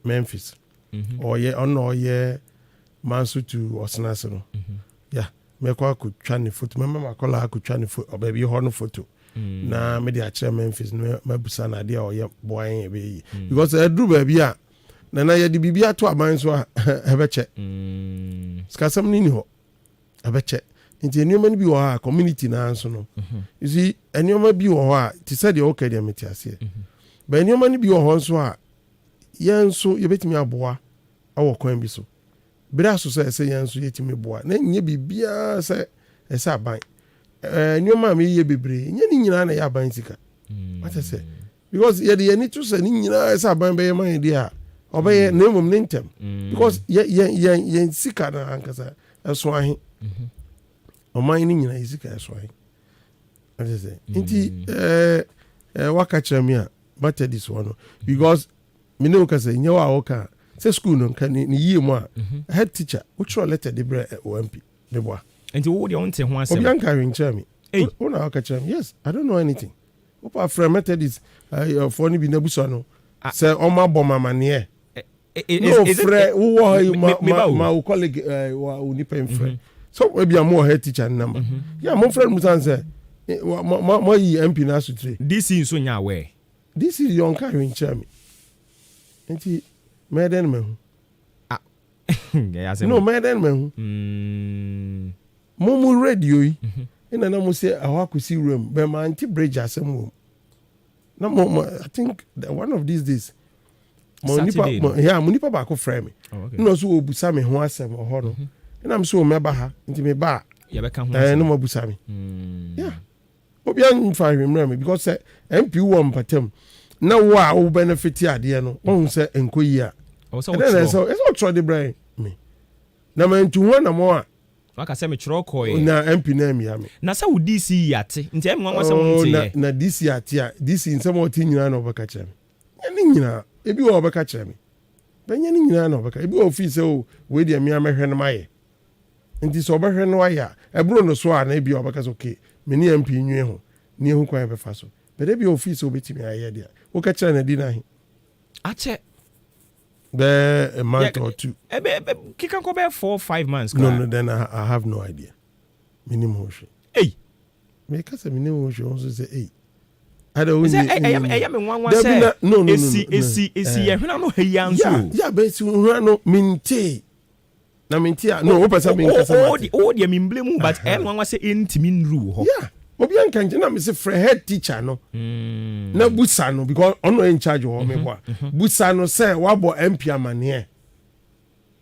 Memphis oye ono ye mansu to osnase no yeah me kwa kutwa ni photo me mama kola akutwa ni photo obabi ho no photo na me dia kire Memphis no mabusa na dia oye boy ebe yi because edru ba bi a na ye di bibia to aban so a ebeche skasam ni ho ebeche nti enioma ni bi wo ha community na anso no you see enioma bi wo ha ti said the okay dia metiase ba enioma ni bi wo ho so a yenso ye betimi aboa awo kwan bi so bira so say yenso yetimi boa na nye bibia say esa aban enioma me ye bebre nye ni nyina na ya aban sika what I say because ye de ni to say ni nyina esa aban be man dia obeye na emom ne ntem because ye sika na ankasa eso ahin oman ni nyina isika eso ahin what I say nti waka chami a matter this one because me no ka say nyawa oka say school no kan ni yie mu a head teacher which letter de bre OMP de boa nti wo de on te ho asem obi anka rin chami una waka chami yes I don't know anything opa from Methodist for ni bi na buso no say o ma bom amane no frɛ wo ma colleague wa unipa mfrɛ so we be am head teacher number yeah mo friend musan say mo yi MP na sutre DC so nya we this is your carrying chami nti meden me no meden me mo radio yi ina na mo say awakusi room be ma anti bridge asem wo na mo I think one of these days mo nipa ba ko frɛ me no so obusa me ho asem ho no ina am so meba ha nti me ba ya beka ho no mo busa me yeah obi an fa hwemra me because MP wo mpatam na wo benefit ade no won say enkoyi a so it's try the brain me na man tu ho na mo a waka say me chiro koy na MP na mi ya me na say wo DC yate nti em nwa say wo nti na DC yate a DC nsem o ti nyina na obaka kire me ni nyina ebi wo obaka kire me benya ni nyina na obaka ebi wo fi say o we dia me amehwe no maye nti so obehwe no aya ebro no so a na ebi obaka so okay me ni MP nwe ho ni ehu kwan be fa so but ebi wo fi say obetimi aye dia wo ka kire na di na hi ache a month or two. Kikan ko be 4-5 months. No, then I have no idea. Minimum. Hey. Me ka say minimum also say hey. I don't say I me wan say no. Esi ye hwena no heyi anso. Yeah, but si hwena no minti. Na minti no o person min ka say. O de me blame but em wan say intimi nru ho. Yeah. Obi an kan na me say head teacher no na busa no because ono in charge ho me boa busa no say wabo MP amane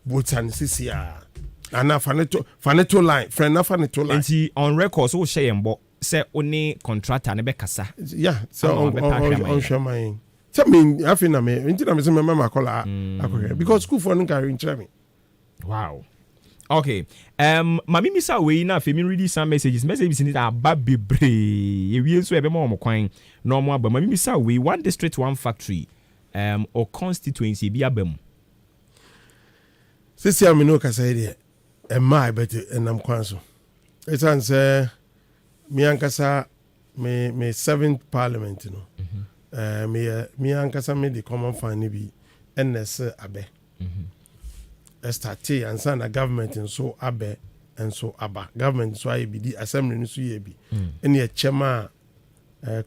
busa no sisia ana faneto line friend na faneto line nti on record so share yembo say oni contractor ne be kasa yeah so on shaman Tell me, I think I'm a mama call because school for no carry me. Wow. Okay. Mami misa we na fe me read some messages in it aba bebre. E wie so e be mo kwan no mo aba. Mami misa we one district one factory or constituency bi abam. Sisi am no kasa ide e mai beti enam kwan so. It answer me ankasa me 7th parliament no. Me ankasa me the common fan bi NS abe. Starte and send a government and so abe and so aba government so I be the assembly no so ye bi any a chema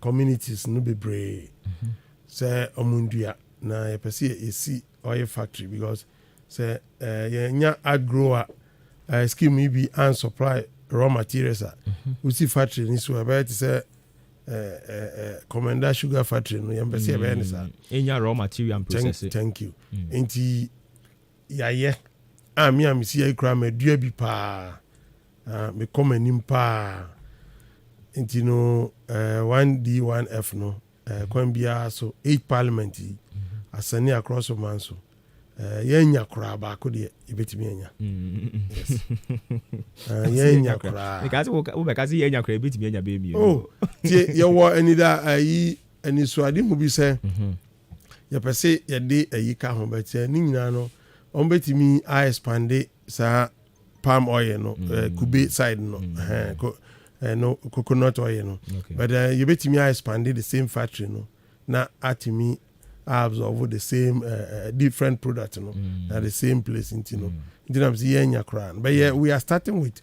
communities no be brave say omundua na ye pese e si oil factory because say ye nya agro scheme bi and supply raw materials we see factory ni so about say commander sugar factory no ye pese e be ni sa enya raw material and processing. Thank you enti ya me am see akra madua bi pa me komanim pa enti no 1D 1F no kwan bia so 8 parliament asani across of man so yenya kra ba ko de ebetimi enya yes yenya kra because we because yenya kra ebetimi enya be mi oh tie ye wo anida ayi ani so ade mu bi se ye pese ye de ayi ka ho ba tie ni nyina no on betimi I expand sa palm oil no kube side no no coconut oil no but you betimi I expand the same factory no na atimi absorb the same different product no at the same place in no I'm saying nya crown but yeah we are starting with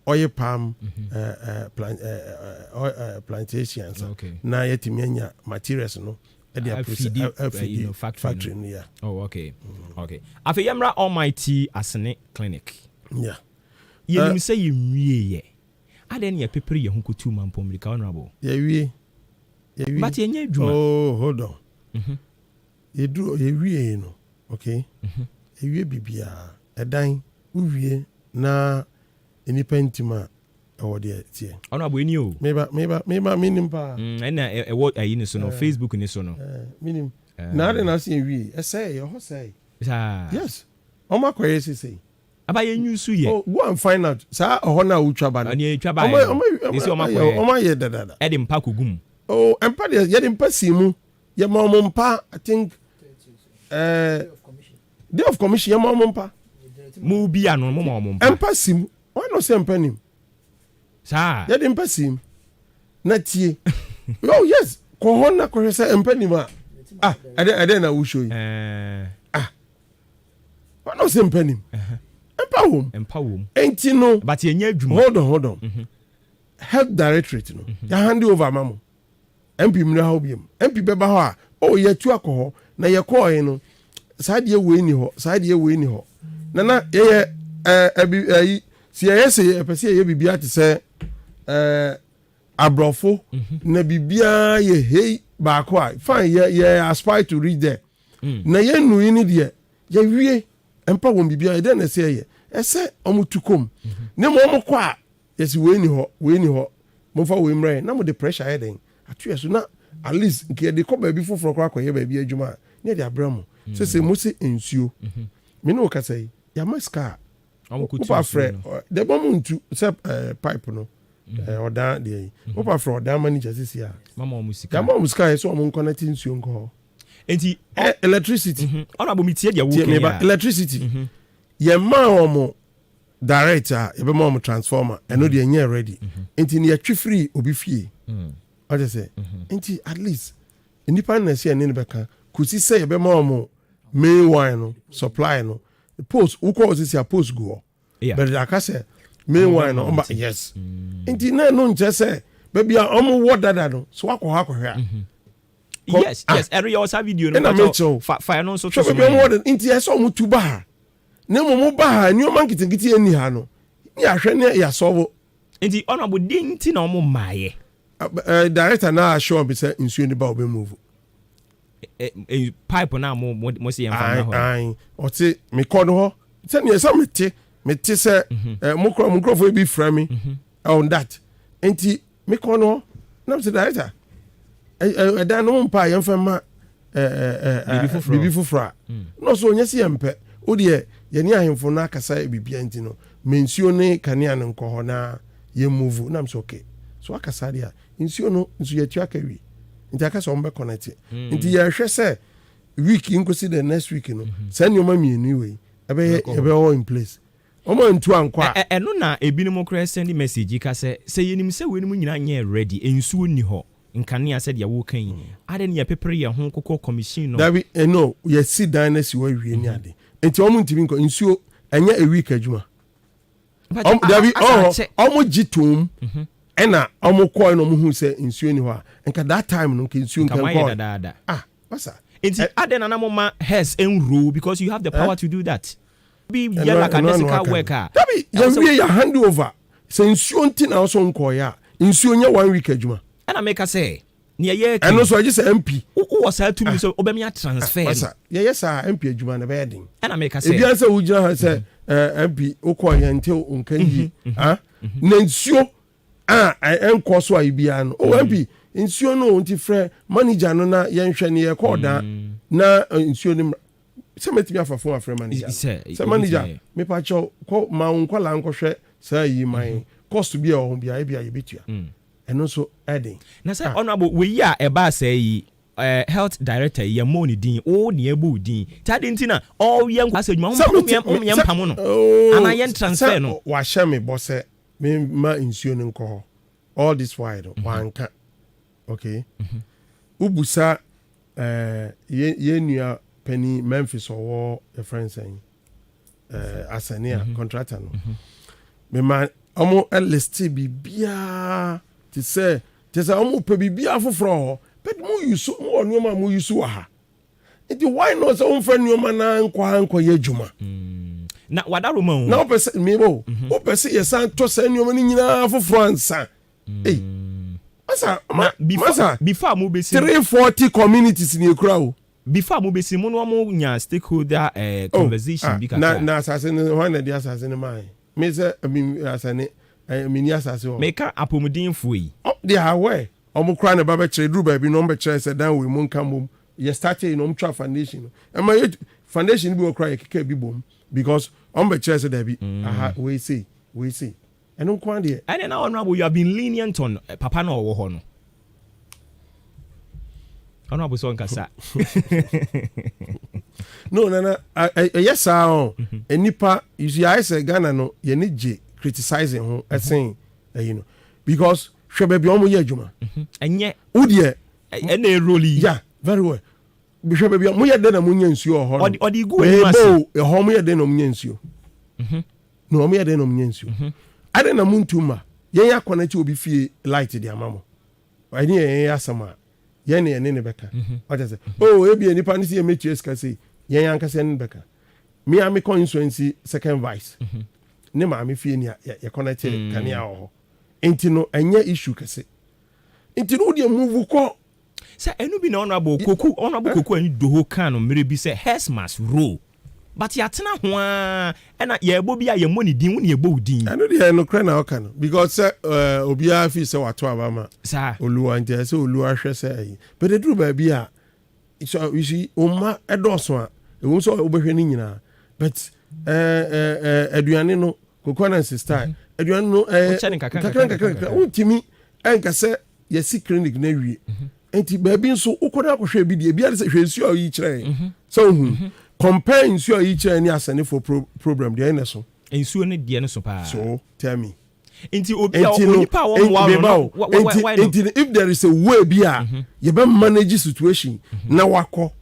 oil palm plantations na yetimi nya materials no factory no yeah. Oh okay. Okay. Afi yemra Almighty Asene Clinic. Yeah. You say you wie. Aden ye pepere ye hunkutu mampom rika honorable. Ye wie. But ye nya adwuma. Oh, hold on. Ye do ye wie no. Okay. Ye wie bibia. Edan uwie na enipa ntima or the tie. Honorable eni o. Meba minim pa. Na e what ayi ni so no Facebook ni so no. Minim. Na de na say wie. E say your say. Yes. Oma kwaye say. Aba ye newsu ye. Oh, go and find out. Sa ho na utwa ba no. Ani etwa ba. Oma ye dada. E de mpa kogum. Oh, empa de ye de mpa simu. Ye ma mo mpa I think day of commission ye ma mo mpa. Mu bia no mo ma mo mpa. Empa simu. Why no say empa nim? Sa. Ye de mpa sim. Na tie. Oh yes. Ko ho na ko say empa nim a. Ade na wo show you. Why no say empa nim? Empa wom. Enti no. But ye nya adwuma. Hold on. Health directorate no. Ya hand over mamo. MP mna ha obiem. MP beba ho a o ye tu akọ na ye kọ yin no. Sa de we ni ho. Na ye ayi si ye say e pese ye bibia te say abrofo na bibia ye hey ba ko a fine ye aspire to reach there. Na ye nu ni de ye wie empa won bibia e de na say ye ese omutukom ne mo kọ a yes we ni ho mo fa we mre na mo the pressure he den atu so na at least nke de ko ba bi foforo kwa kwa ye ba bi adwuma ne de abramo se mo se ensuo me no ka say ya maska opa fre de bom ntu se pipe no oda de opa fre oda manager sisi a mama musika ya mama musika so mo connect nsuo nko enti electricity ona bo mitie de wo kenya electricity ye ma omo director e be ma omo transformer eno de enye ready enti ne ya twi free obi fie what you say enti at least nipa na se ene ne beka kusi say e be ma omo main wine no supply no post who calls this a post go but like I say main wine no yes enti na no nche say baby omo word no so akọ hia yes every your video no fire no so so baby word enti e so mo tu ba na mo ba ni o man kitikiti eni ha no ni ahwe ne ya solve enti honorable dinti na omo maaye director na show be say nsuo ni ba obe move pipe na mo se yemfa na ho ai o ti me call ho say ne say me ti say mo microphone be frame on that enti me call ho na say director dan no mpa yemfa ma bibi fufura no so onye si yempe wo de ye ni ahemfo na akasa bibia ntino mensuo ne kanea ne nkɔ hɔ na ye move na am so okay so akasa dia nsuo no nsu ye tua kawi nti akasa on be connect nti ye hwɛ sɛ week inkosi the next week no sɛ nyoma mienu we ebe all in place omo ntu ankwa ɛno na ebinom kra send message ka sɛ yenim sɛ wenim nyina nyɛ ready nsuo ni hɔ nkanea sɛ dia wo kan ade ne ye pepere ye ho kokɔ commission no dabi no ye sit down na si wa wie ni ade nti omo ntimi nko nsuo anya a week adwuma dabi omo gitom ɛna omo kɔ no mo hu sɛ nsuo ni hɔ a nka that time no nka nsuo nka kɔ wasa nti ade na mama has enroll because you have the power to do that be yalla kanesical worker dabi ye ya hand over sɛ nsuo nti na so nkɔ ya nsuo nya 1 week adwuma ɛna meka sɛ ne ye ɛno so agye sɛ MP wo sa tumi so obɛmia transfer wasa ye sa MP adwuma na bɛyɛ den ɛna meka sɛ ebia sɛ wo gyina ha sɛ MP wokɔ yɛ nte onka yi na nsuo ɛnkɔ so a ibia no MP nsuo no nti frɛ manager no na yɛnhwɛ ne yɛ kɔ da na nsuo no sɛ metimi afafo afrɛ manager sɛ manager me pa kyɛw kɔ ma nkwala nkɔhwɛ saa yi man cost bi a ho bia e bia yɛbetua ɛno so ɛden na sɛ honorable we ya ɛba sɛ yi health director yɛ mo ne din o ne ebu din tade ntina all yɛ nkwa sɛ dwuma o yɛ mpam no ana yɛ transfer no wa hyɛ me bɔ sɛ me ma nsuo no nkɔ hɔ all this while wanka okay ubusa ye nua penny Memphis or a friend saying asania contractor no me ma omo list bibia ti say omo pe bibia foforo but mo use mo onoma mo use wa ha enti why not so friend nyoma na nkwa ye adwuma na wadaro ma na o pese me bo o pese ye san to say nyoma ni nyina foforo ansa before mo be 340 communities ni ekura o before mo be si mo no mo nya stakeholder conversation bi kaka na assassin one the assassin mai me say assassin me ni assassin me ka apomudin fo yi they are aware omo kra na baba kire duru ba bi no mbe kire say dan we mo nka mom ye started in omtra foundation and my foundation bi o kra ye keka bi bom because ombe kire say that bi we see eno kwa de and now honorable you have been lenient on papa na owo ho no honorable so nkasa no yes enipa you see I say Ghana no ye ni je criticizing ho esen you know because hwe be omo ye adwuma enye wo de na eroli yeah very well bi hwe be mo ye de na mo nya nsuo ho odi gu eni mase e ho mo ye de na mo nya nsuo no mo ye de na mo nya nsuo ade na muntuma yen ya connect obi fie light di amamo ani yen ya sama yen ne beka what say oh e bi enipa ni se metu ska say yen ya nkase ne beka me am constituency second vice ne ma me fie ni ya connect kan ya ho enti no enya issue kase enti no de move ko say enu bi na honorable koku ani doho kan no mere bi say has must roll but ya tena ho na ye ebo bia ye money din woni ebo din anu de no kra na oka no because obi a fi se wato abama sa oluwa ntia se oluwa hwe se ayi but the true ba bia so you see umma edoso a ewu so obehwe ni nyina but aduane no kokona sister aduane no kakra untimi enka se ye si clinic na wie enti ba bi nso ukoda akohwe bi de bia se hwensu a yi kire so hu compare nsuo yi kire ni asane for problem de na so nsuo ne de no so pa so tell me enti obi a onipa wo no enti if there is a way bia you be manage situation na wako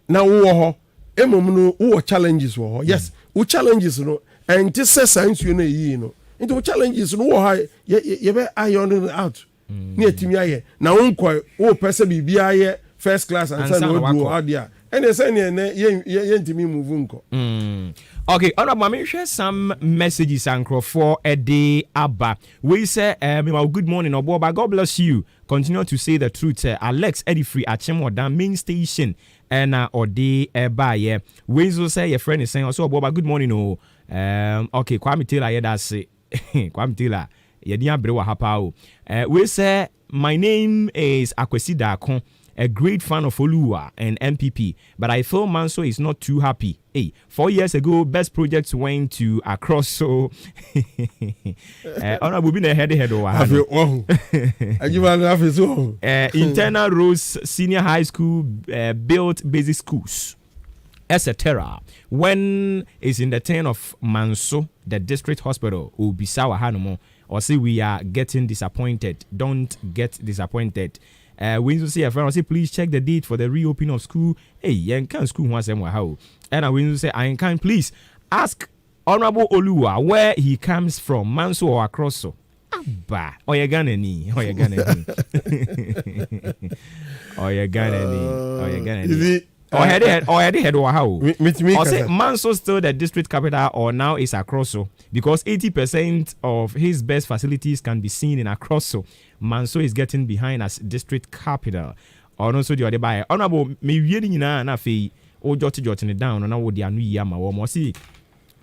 na wo ho emom no wo challenges wo ho yes wo challenges no enti say nsuo na yi no enti wo challenges no wo ha you be iron out ni atimi aye na wo nkɔ wo pese bibia ye first class and say no do out there ene say ne ye ntimi move nko okay honorable me share some messages and for a day abba we say good morning Obuoba, God bless you, continue to say the truth. Alex Edifree Achimwodan main station and ode eba we so say your friend is saying also Obuoba good morning okay Kwame Taylor here that say Kwame Taylor ye dia brewa hapa we say my name is Akwesi Dakon a great fan of Oluwa and MPP, but I feel Manso is not too happy. Hey, 4 years ago, best projects went to across. So, Honorable been a head. Internal roads, senior high school, built basic schools, etc. When is in the turn of Manso, the district hospital, Ubisawa Hanomo, or say we are getting disappointed. Don't get disappointed. When you see a friend, say please check the date for the reopening of school. Hey, you can school once and how. And when you say I can, please ask Honorable Oluwa where he comes from, Manso or Akroso. Abba, Oyeganeni. Or head or how? Or say Manso still the district capital or now is Akroso because 80% of his best facilities can be seen in Akroso. Manso is getting behind as district capital. Or no so the other by honorable me reading na fe o jotting it down na wo dia no yama wo mo see.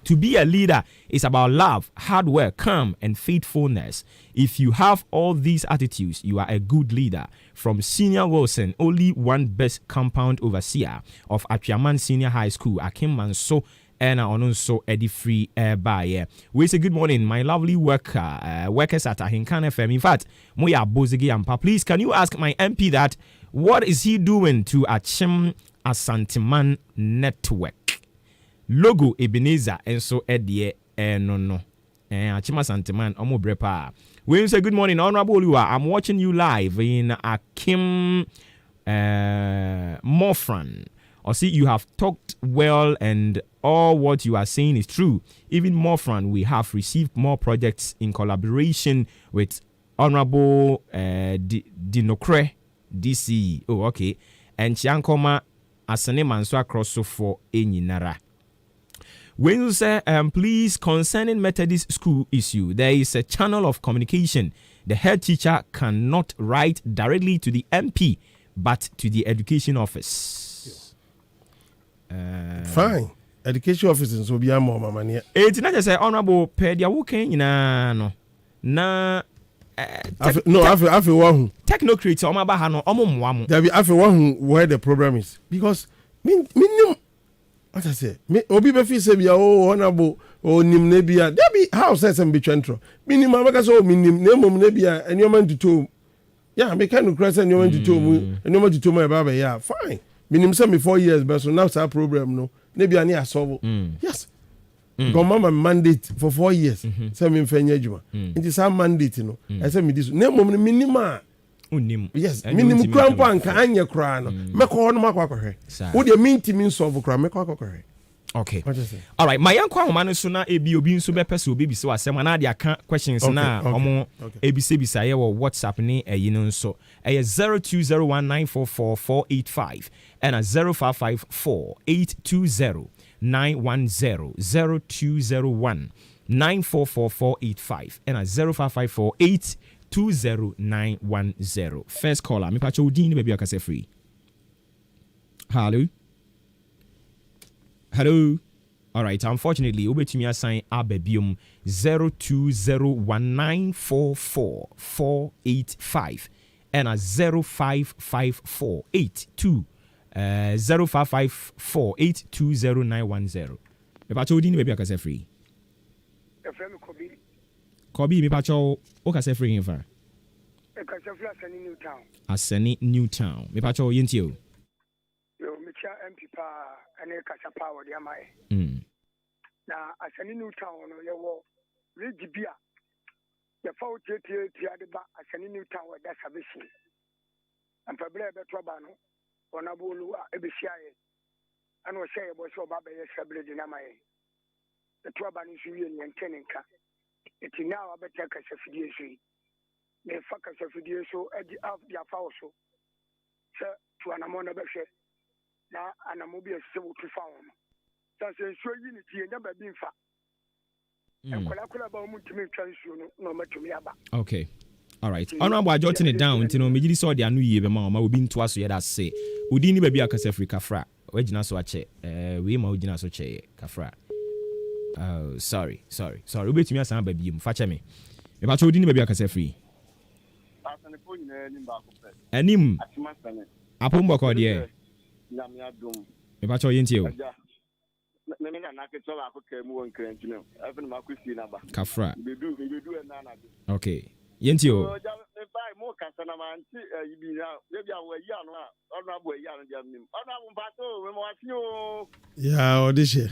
To be a leader is about love, hard work, calm, and faithfulness. If you have all these attitudes, you are a good leader. From Senior Wilson, only one best compound overseer of Apiaman Senior High School, Akim Manso, and also Eddie Free by. We say good morning, my lovely workers at Ahinkan FM. In fact, Moya Bozigi Ampa, please can you ask my MP that what is he doing to Achim Asantiman Network? Logo Ebenezer and so Eddie no Achima Santiman Omo Brepa. We say good morning, Honorable Oluwa. I'm watching you live in Akim Morfran. Or see, you have talked well and all what you are saying is true. Even Morfran, we have received more projects in collaboration with Honorable Dinokre DC. Oh, okay. And Chiankoma Asane Manso across so for Enyinara. When you say, please, concerning Methodist school issue, there is a channel of communication. The head teacher cannot write directly to the MP, but to the education office. Fine. Education office will be more money. It's not just say honorable pedia wuken no. Na I feel one technocrates on my bahano omumwamu. There be I feel one where the problem is because minimum. What I say, Obi Befi say be honorable or nim nebia. There be how says some be central. Minimum because oh minim name nebia and your man to two. Yeah, me kind of cross and your man to two and your man to two my baba. Yeah, fine. Minimum say me 4 years, but so now it's a problem. No, nebia near solve. Yes. Because mama mandate for 4 years. Say me fenye juma. It is a mandate, you know. I say me this name minima. Yes, minimum cramp and kanya crown. Make on my quacker. Would you mean to mean solve a cram? Okay. All right. My uncle Manusuna ABO so be person baby so as Nadia questions now. ABC Bisaya or WhatsApp ni you know so a 0201944485 and a 0554820910 0201 944485 and a 0554820910. 20910. First caller, me pacho udini baby akase free. Hello. All right. Unfortunately, obetumi assign abebium 0201944485 and a 055482 0554820910. Me pacho udini baby akase free. Kobi me pacho o ka se free infa. E ka se free Asani Newtown. Asani Newtown. Me pacho yenti o. Yo me cha MP pa ene ka sa power dia mai. Na Asani Newtown no ye wo reji bia. Ye fa o tie ade ba Asani Newtown wa da sabeshi. Ampa bre be to ba no. Ona bo lu e be sia ye. Ana o sia ye bo so ba be ye sabre di na mai. The to ba ni su ye nyenten nka. It's now a better Casafidi. The Facasafidi so edge of the Afauso. Sir, to an amona beshe. Now, an amobia so to found. That's a sure unity and never been fat. And Colacula Baum to me transfer no matter me about. Okay. All right. Honorable jotting it down until me saw the new year, Mamma will be twice yet. I say, Udini baby a Casafrica fra. Wejina so ache. We maudina so che Cafra. Oh, sorry. Ubet me asan baby fache me. Me ba chodini baby akase free. Anim Apombo ko de. Nyame adom. Me pa cho yenti o. Me na na ke so la ko kemu won krenti no. Afin ma ko si na ba. Kafra. Bedu na na. Okay. Yenti o. So ja me bai mo kasa na man ti yibi na. We bia wo yi anu a. Onu abo yi anu jam nim. Onu abo mpa so we mo asi o. Ya odishe.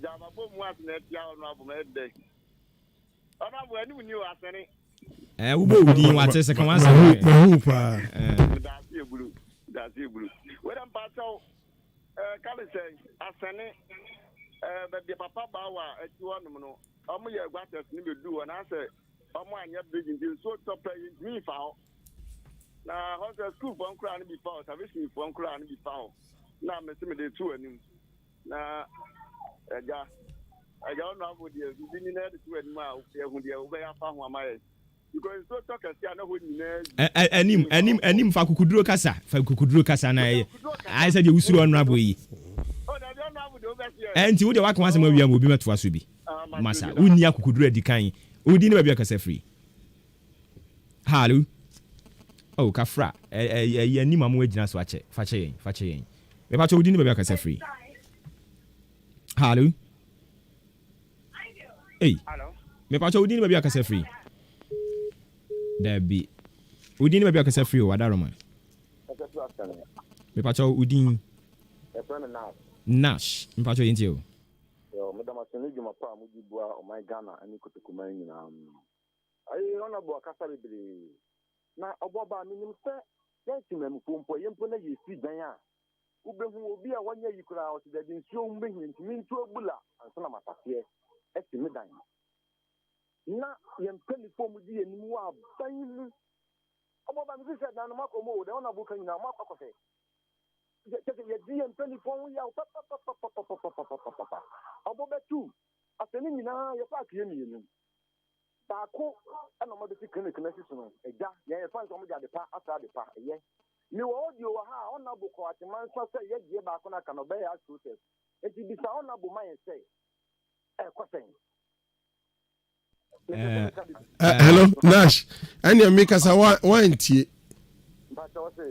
Ja ma bo mu asne ti a onu abo me de. Onu abo ani mu ni o asene. Ubo udi wa te second one sa. Mahupa. That's it, blue. When I'm back out, Kali say, asane, but the papa bawa at you on no. I'm here, what does need to do? And I say, I'm one year big in so top me foul. Now, how's the school from crown be found? I wish me from crown be found. Now, I'm missing the two and him. Now, I don't know what you're doing there to a mouth, when you're away from my. Because so talk and say I know what you know. Anim fa kukuduro kasa na I said you usuru honorable yi. Oh, na dey honorable dey over here. Enti wo de waka wasem awia mo bi meto aso bi. Masa unni akukuduro adi kan. Odi ne ba bi akasa free. Hello. Oh, kafra. Anim amu agina so ache. Fache yen. Me pa cho odi ne ba bi akasa free. Hello. Hey. Hello. Me pa cho odi ne ba bi akasa free. Debi. Udin be akasa free o wadaroma. Me pa cho udin. Nash. Me pa cho yenti o. Yo, madam aseni juma pa mu gibua o my Ghana ani kotokuma nyina. Ai ona bo akasa bebre. Na oboba minim se yenti mem pompo yempo na yesi dan a. Ubehu obi a wanya yikura o de nsuo mbehi ntimi ntu obula anso na matafie. Esi medan. Na yempeni fomu di enimu wa bayin oboba mi se na no makomo de ona buka nyina makokofe ye di yempeni fomu ya oboba tu aseni nyina ye pa kie mi enu baako ana mo de clinic na siso no eja ye fa nso mo de pa asa de pa ye ni wo audio wa ha ona buko atiman so se ye die baako na ka no be ya process eti bisa ona bu man se kosen. Hello, Nash. Any make us a one tea.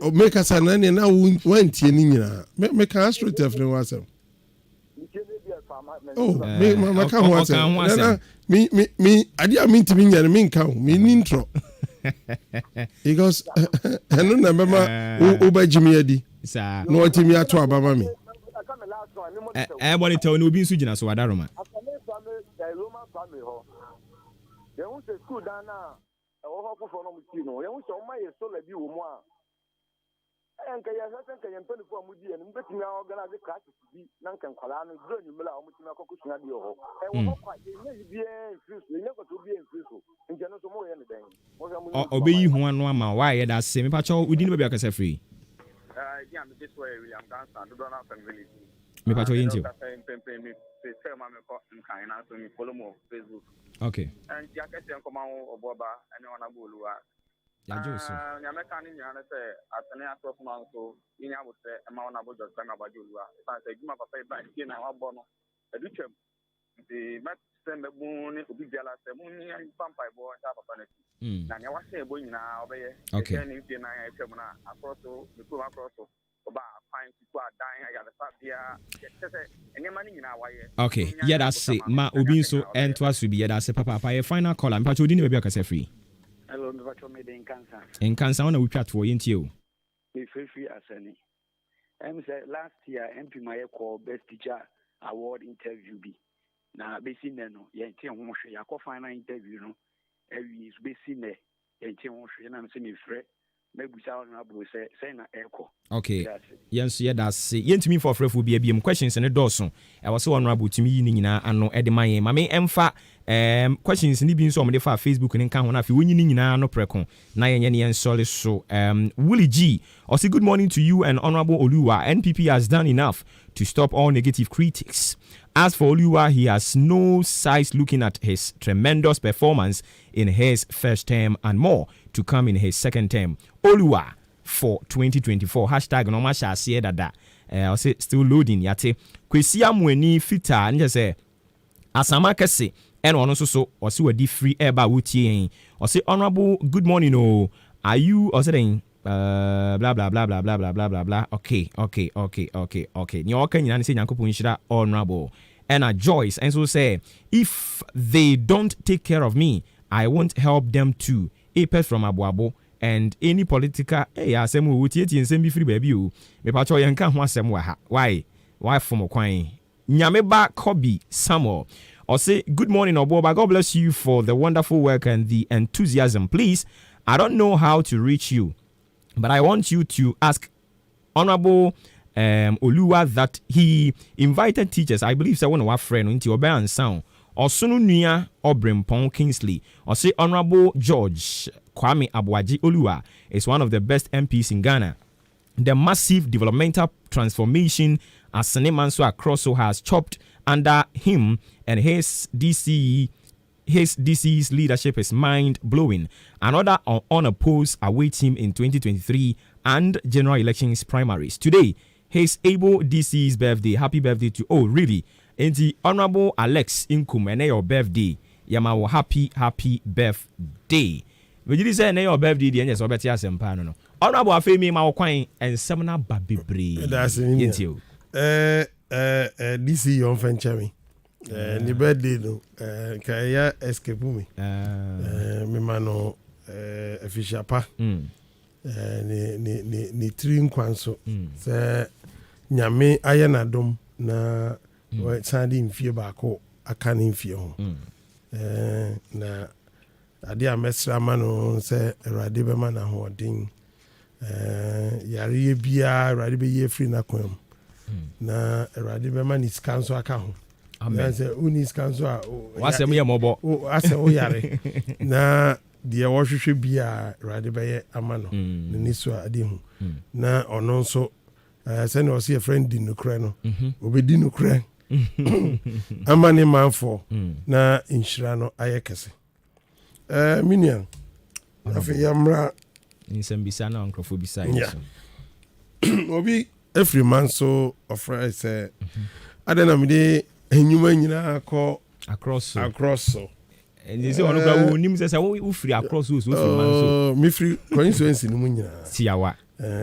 Or make us an any now one tea. Make us straight after was. Oh, my come was me. I didn't mean to be near me count me intro. Because I don't remember Uber Jimmy Eddy. No, Timmy at Ababa me. I want to tell you, be Sujina, so I don't know. They won't say school down now. Or how for no mutino. They won't show my soul a view more. And can you have 24 Mudi and bet me organize the class to be Nankan Colano, Johnny Miller, Mutina Cocushna. And what quite be never to be in Friso. In general, more anything. Obey one ma why that same pacho we didn't be a free. Yeah, this way, William Dancer, the Donald family. Me pacho into. Follow me on Facebook. Okay. And Jacket and Command Obuoba and Onabulua. Yamekan in Yana say, as an air of Manso, in I would say, a Mount Abu Joseph Abajulua. I say, Juma Papa by Skin and Abono. A Duchem. The Met send the moon to be jealous, the moon and Pampai boy, Tapapanity. Now, I was saying, boy, now, okay. And if you're not a Femina, across the two across. Okay, yeah, that's it. Ma Obinso and twas will be that's a papa. A final call. I'm patching the baby free. Hello, Dr. Made in cancer. In cancer, on a chat for you. Be free as any. Said last year, MP my call best teacher award interview be. Now, basically, no, Yantin won't share your final interview. No, every is basically Yantin won't share and send me free. Maybe honorable say na echo. Okay. Yes, yeah, that's it. Yent me for free will be a questions and a dozen. I was so honorable to me in and no edema. Mammy emfa questions ni bin so me for Facebook and can if you winning no precon. Na yenye and solid so Willie G. I say good morning to you and honorable Oluwa. NPP has done enough to stop all negative critics. As for Oluwa, he has no size looking at his tremendous performance in his first term and more to come in his second term. Oluwa for 2024. Hashtag no ma shall say that. I'll say still loading yate. Kwesi amweni fita nje say asama kese and ono so or see we free air ba wutie or say honorable good morning. Oh, are you or saying blah blah blah blah blah blah blah blah blah. Okay. Nyo okay nyina say Nyankopon nhyira honorable. And Joyce and so say if they don't take care of me, I won't help them too. A person from Abuabo and any political asem we tie tie nsem bi free baby o. Me pa cho yenka ho asem wa ha. Why from okwan? Nyame ba Kobe Samuel. Or say good morning Obuoba. God bless you for the wonderful work and the enthusiasm. Please, I don't know how to reach you, but I want you to ask Honorable Oluwa that he invited teachers. I believe someone of our friend into Obe and Sound or Sunu Nia or Brimpong Kingsley or say Honorable George Kwame Abuaji Oluwa is one of the best MPs in Ghana. The massive developmental transformation as Senemanso Akroso has chopped under him and his DC's leadership is mind-blowing. Another honor post awaits him in 2023 and general elections primaries. Today, his able DC's birthday. Happy birthday to really? And the Honorable Alex Inkum and your birthday. Yamawo happy birthday. Would you say your birthday? The end of no. Honorable Afemi Mawakwan and Semana Babibre. That's it. DC yon fenchami. Ni birthday no. Kaya escape me. Me mano official pa. Ni trim kwanso. Se nyame ayana dom na sandi mfie bako akani mfie ho. Na ade amesra mano se erade be mana ho odin. Yare bia erade be ye free na kwam. Na erade be man is council aka ho. Amen. Say unis council wasem ye mobo. Ase o yare. Na de wohwehwe bia erade be ye amano. Ni so ade hu. Na ono nso say no see a friend di nokra no. Obedi nokra. Amane manfo na inhyira no ayekese. Minian. Afi yamra insembisa na onkrofo bisa so. Obi every man so offer say adena me de enyuma nyina ko across so. And you say ono ga wo nim say wo free across so free man so. Me free coincidence ni mu nyina. Tiawa.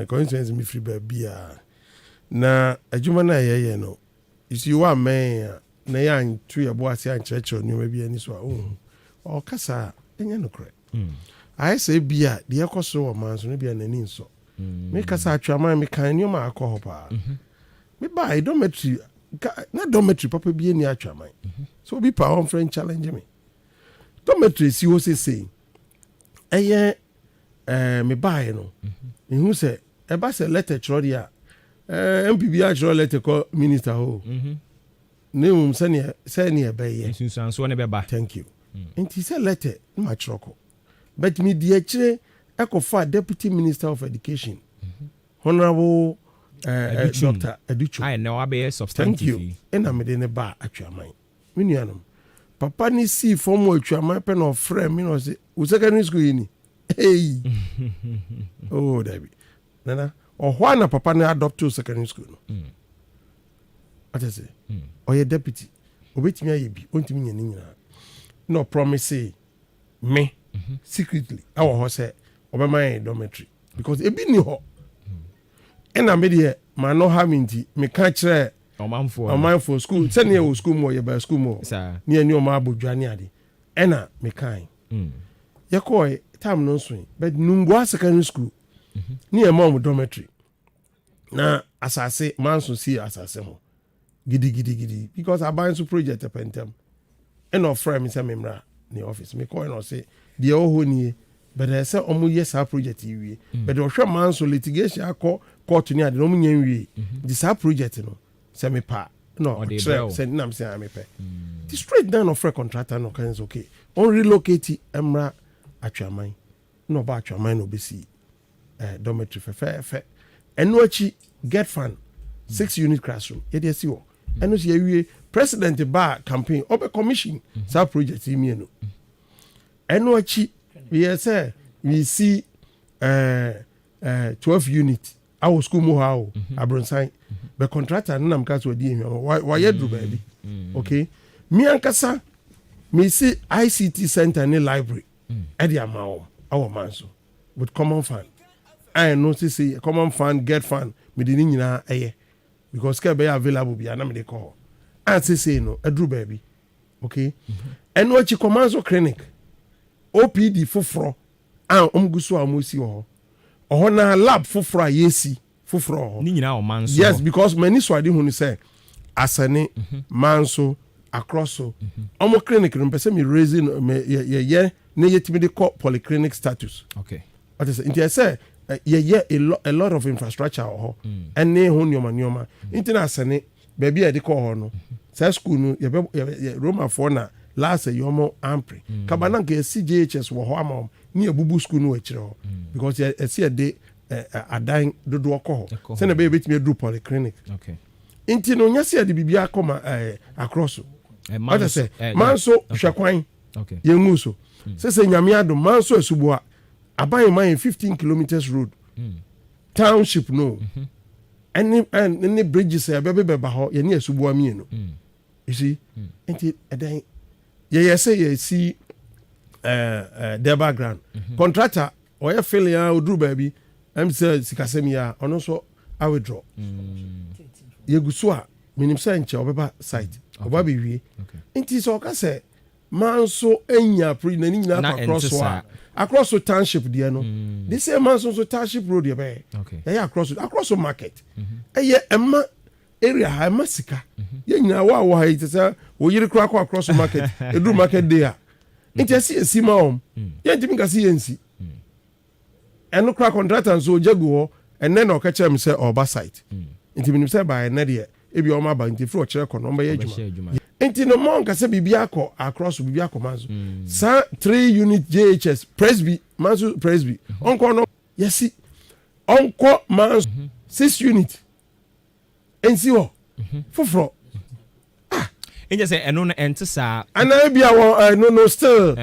Coincidence me free ba bia. Na adwuma na yeye no. You see wa man na ya ntu ye bo ase ankyerɛkyerɛ no ma bia ni so a o kasa enya no kre. I say bia de ekoso wo man so no bia nani nso. Me kasa atwaman me kan ni ma akɔ hopa. Me buy dormitory na dormitory papa bia ni atwaman. So be pa on friend challenge me. Dormitory si wo say eye me buy no. Me hu say e ba say letter chro dia MPB actual letter call minister ho. Name senior be ye. Sunsanso ne be ba. Thank you. And he said letter ma chroko. But me die kire ekofa deputy minister of education. Honorable Dr. Aducho. I know abe substantive. Thank you. And me de ne ba atwaman. Me nuanom. Papa ni see form atwaman pen of friend me no say wo secondary school ni. Hey. Oh, David. Nana or why na papa na adopt to secondary school no. What I say? Or your deputy. Obetimi ayebi, ontimi nya ni nyina. No promise me secretly. I was say obema dormitory because e bi ni ho. And I made here man no having ti me ka kire omanfo school say near school mo ye ba school mo. Near ni o ma abodwane ade. And na me kan. Ye koy time no so but nungwa secondary school. Ni e mom dormitory na asase manso si asase ho gidi because abanso project pentem and of friend me say memra ni office me call no say the oho ni but I say omo yes our project wie but the hwe manso litigation akọ court ni ade no nya wie this our project no say me pa no say nam say me pe the straight down of contractor no can okay on relocate emra atwaman no ba atwaman no be see dormitory fe and no chi get fund 6 unit classroom e dey see wo and no see president bar campaign obe commission sa project mi no and no chi we say we see 12 unit our school mo how abronsan be contractor nam ka so di why yedru baby okay me ankasa me see ICT center ni library e dey amawo our man so with common fund I know say common fund get fund me di nyina eye because care be available bi na me dey call and say no adru baby okay and what you command so clinic OPD foforo an omguso amosi ho na lab foforo a yesi foforo ho ni nyina o man so yes because many so ade hu ni say asane manso across so omo clinic no pese me raising ye na yetimi de call polyclinic status okay what is it say a lot of infrastructure ho and ne ho nyoma intina asane baby e de call ho no say school no ye Roma for na last yomo ampre kabana nke CJHS wo ho amom ni abubu school no akire ho because e see de adan dodo okọ ho say na be betimi do polyclinic okay inti no nya see de bibia koma across what I say manso hwekwan okay yengu so say nyame ado manso asuboa aban man 15 kilometers road township no any bridges e be ba ho ye ne asuboa mienu you see inti adan ye say ye see their background contractor or ye fail ya odru baby am say sikasem ya ono so I withdraw ye guso a minim say nche obeba site oba be wie inti so ka say manso enya pre na ni nyina across township there no this say manso so township road there be okay yeah across market eye emma area ha masika ye nyina wa ha say wo yiri kura across market edu market there inti see esima om ye ntimi ka see yensi eno kura contractor so jago and then o ka chem say oba site inti minim say by na there ebi o ma ba inti fro chere kono mba ye adwuma inti no mon ka say bibia akọ across bibia akọ manzo sa 3 unit JHS Presby manzo Presby onko no yesi onko manzo 6 unit ensi wo foforo enje say eno no ente sa ana bia wo no still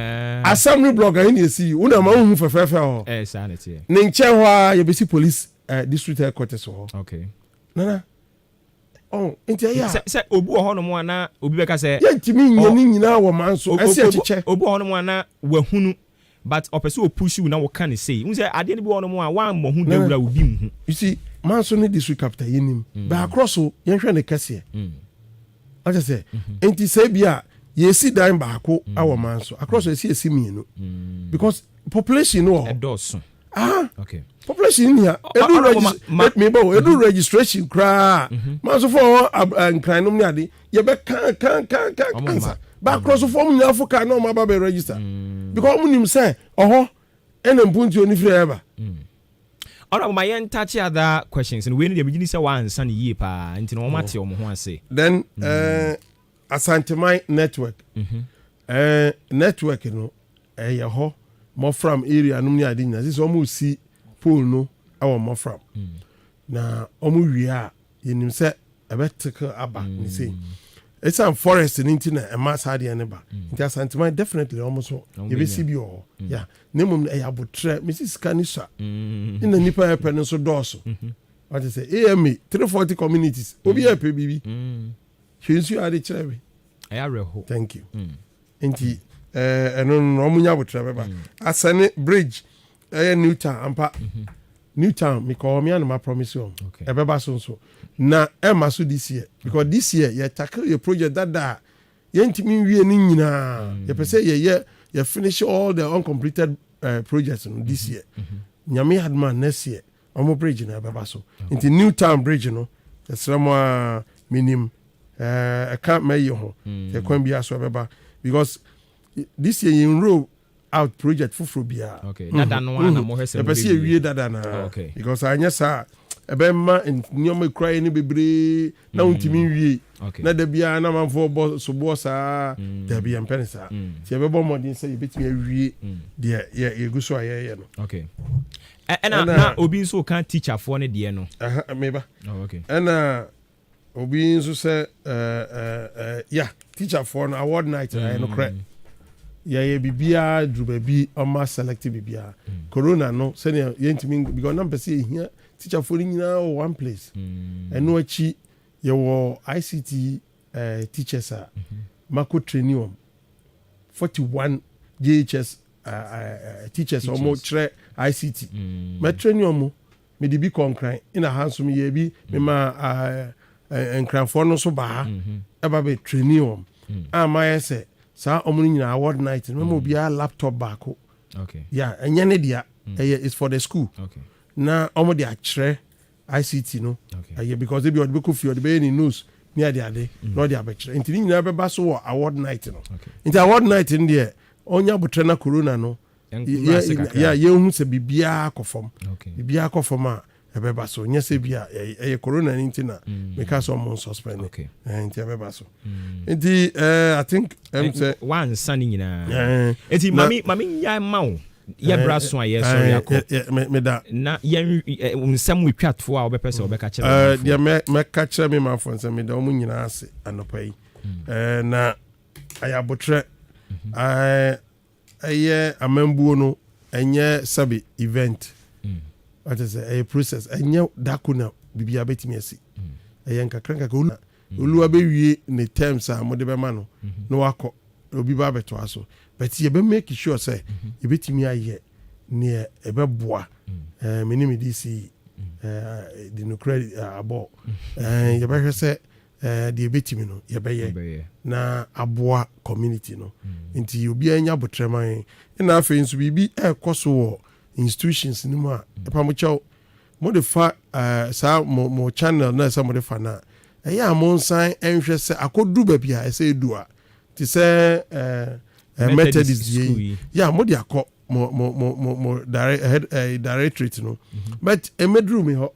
assembly block ahụ na-esi una ma hu fefefe ho sa na tie ne nche ho a ye besi police district headquarters ho okay nana oh ntia ya se obu ho no mo ana obi beka se ye ntimi nyani nyina wo manso ase achiche obu ho no mo ana wahunu but opese opush you na wo kan say un say ade ne bi ho no mo a wan mo hu dawura obi mu you see manso ne district capital yenim ba across yen hwe ne kase I just say enti say bia ye si dan baako awo manso across ye si mienu because population no edoso okay population here edu registration kra manso for nkran no ne ade ye be kan ba cross form nya fo kan no ma ba be register because munim say oho ene mpunti oni free eba Ora my touch other questions and we need the beginning say one san ye pa nti no mate o mo ho ase then Asantemai network network no ye ho mo from area no ne ade nyina this omo si pole no awo mo from na omo wi a yenim say ebetical aba ni say it's a forest in internet and mass hard and ba just Asantemai definitely almost you be see bi o yeah nemum e abotre Mrs Kanisa in the nipa peninsula doso what you say AMA 340 communities obi e pe bibi hwensu ade kirebe ayareho thank you enti eno no munya abotre ba Asane bridge Newtown ampa Newtown me call me and my promise you e beba so na ema so this year because this year you tackle your project that you ntimi wie ni nyina you pese you finish all the uncompleted projects this year nyame hadman next year omo bridge na beba so into Newtown bridge no esramo minim I can't make you the kwan bia so beba because this year you enroll out project fufuro bia okay dada no ana mo hese you pese wie dada na okay because anya sa ebema nyoma krai ni bebre na untimi wie na da bia na manfo bo so bo sa da bia mpensa ti ebebo modin say yebetimi awie de ye guso aye no okay na obi nso kan teacher for ne de no meba okay na obi nso say yeah teacher for no award night no kra ye bibia druba bi o ma select bibia corona no say yentimi because na pese here teacher for nyina one place and no achi ye wo ICT teachers mako training 41 JHS teachers omo chere ICT me train omo me di bi konkran ina hanso me ye bi me ma enkranfo no so ba ha e ba be train om ama yese sa omo nyina award night me mo bia laptop baako yeah enye ne dia it's for the school na omo dia chere ICT no because they be on be fi be any news near the ade no dia be chere ntini nyina be ba so award night no nti award night in there onya botre na corona no hu se bibia akofom bibia akofom a ebeba so nya se bia corona nti na make us on suspend nti ebeba so nti I think one sunny nyina enti mami nya mawo ye braso a ye sorry akọ me da na ye nsam wetwatfo a obepese obeka kire dia me ka kire me manfo nsam me da omu nyina ase anopa yi na ayabotre aye amambuo no enye sabi event what is a process enye dakuna bibia betimi asi eye nkakranka ka oluwa be wie ne terms a mo de be ma no no wakọ obi ba beto aso but ye be make sure say ye betimi aye ne ebe boa minimi DC the no credit abo ye be say the betimi no ye be ye na aboa community no nti obi anya botreman na afa nso bibi ekoso wo institutions ni mu a epa mo chaw mo de fa sa mo channel na sa mo de fa na eya mo nsan enhwe se akodu ba bia ese edua ti se Methodist ye ya mo de akọ mo directorate no but emedru me ho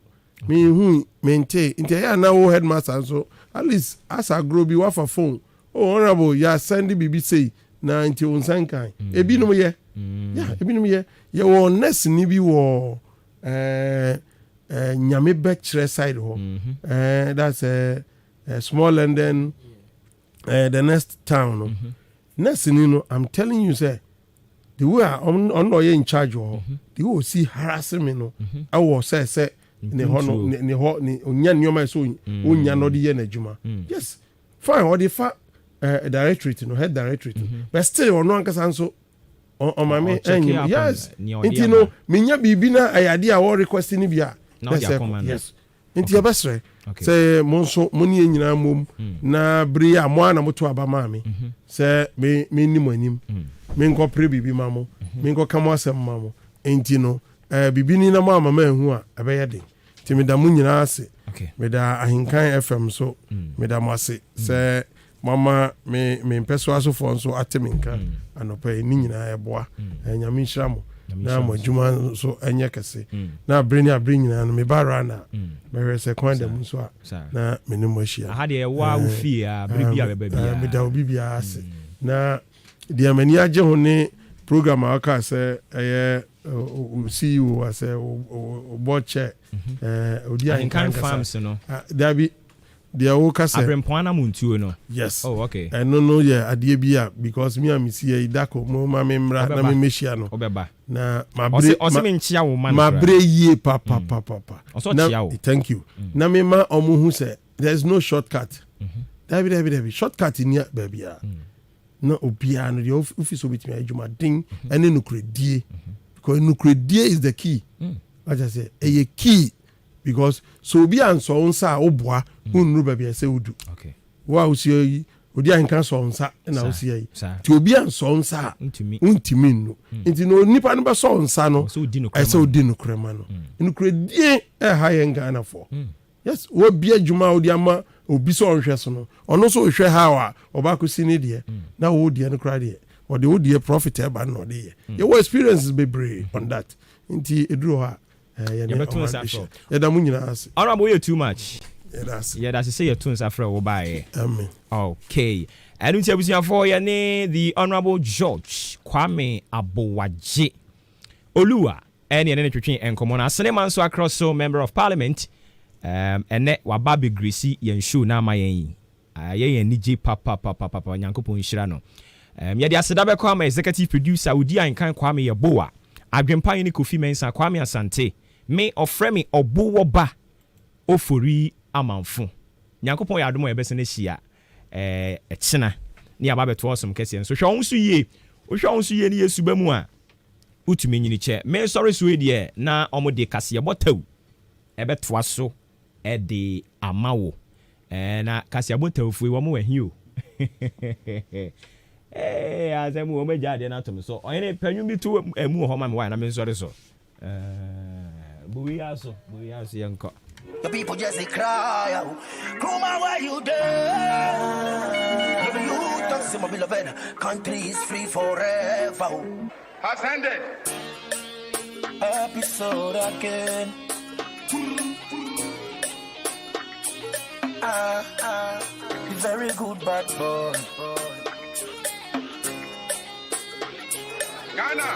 me hu mente nti ya na wo headmaster so at least as a grow bi wa for phone honorable ya send bibi say na nti onsan kan ebinom ye ya ebinom ye wo nurse ni bi wo nyame bechere side ho that's a small and then the next town no nurse ni no I'm telling you say the way on no in charge ho the way see harassing me no I was say ne ho no ne ho ni onya nyoma so onya no de ye na adwuma yes fine or the fa directorate no head directorate but still ono ankasa nso on mame yes inti no menya bibi na ayade a wo request ni bia yes inti ya basre say monso moni nyina mom na bri a mo ana moto aba mame say me ni monim me nko pre bibi mamo me nko kamo asem mamo inti no bibi ni na mama ma hu a abeye de ti me da mu nyina ase me da ahinkan FM so me da mo ase say mama me mpeso aso fo so ateminka anopa ni nyina eboa nyame nhyiramo na mo djuma so enye kese na abri nyina no me bara na me rese kwanda mu so na me ni mo hia aha de wa wo fie a abri bia bebia me da obi bia ase na de amani age ho ne program aka se eye CEO ase oboche odi ahinkan farms no dabi dia wo ka se abrempoana muntuo no yes oh okay no ye ade bia because me am see e dako mo ma me mra na me mehia no obeba na mabre o me nchia wo man mabre yie papa na thank you na me ma omo hu se there's no shortcut dabi shortcut in ya babia na obia no the office obitimi adwuma din ene nukredie because nukredie is the key what I say a key because so be anso nsa oboa unru ba bia se udu okay wa usi odi anka so nsa na usi yi ti obi anso nsa untimi nu nti no nipa no be so nsa no I say odi no krema no nukredie ha yenga na for yes wo bia djuma odi ama obi so onhwe so no ono so hwe ha wa obakosi ne de na wo de no kra de wo de wo de profit e ba no de ye experiences be brave on that nti eduro ha honorable you too much that's say you too after wo buy amen okay and we say for your name the honorable George Kwame Abowaje Oluwa any twetwe enkomo na Seneman so across so member of parliament ene wababe grisi yen show na amayen ye nije papa nyankopon hira no ye de aseda be kwa executive producer odi ankan Kwame Yeboa adwempan ni Kofi Mensa Kwame Asante me ofremi Obuoba Ofori Amanfo nyankopon ya adom ebese na hia ekina ni aba beto osom kese so hwe onso yie ni yesu ba mu a utumi nyini che me sorry so die na omo de kase botaw ebetoa so e de amawo na kase botaw fu wo mo wahi o azemu wo meja de na tom so oyene panyu bi to emu ho ma me wa na me sorry so buwi aso yanko. The people just they cry out. Kuma, why you there? Every youth don't see my beloved country is free forever. Has ended. Episode again. Very good bad boy. Ghana,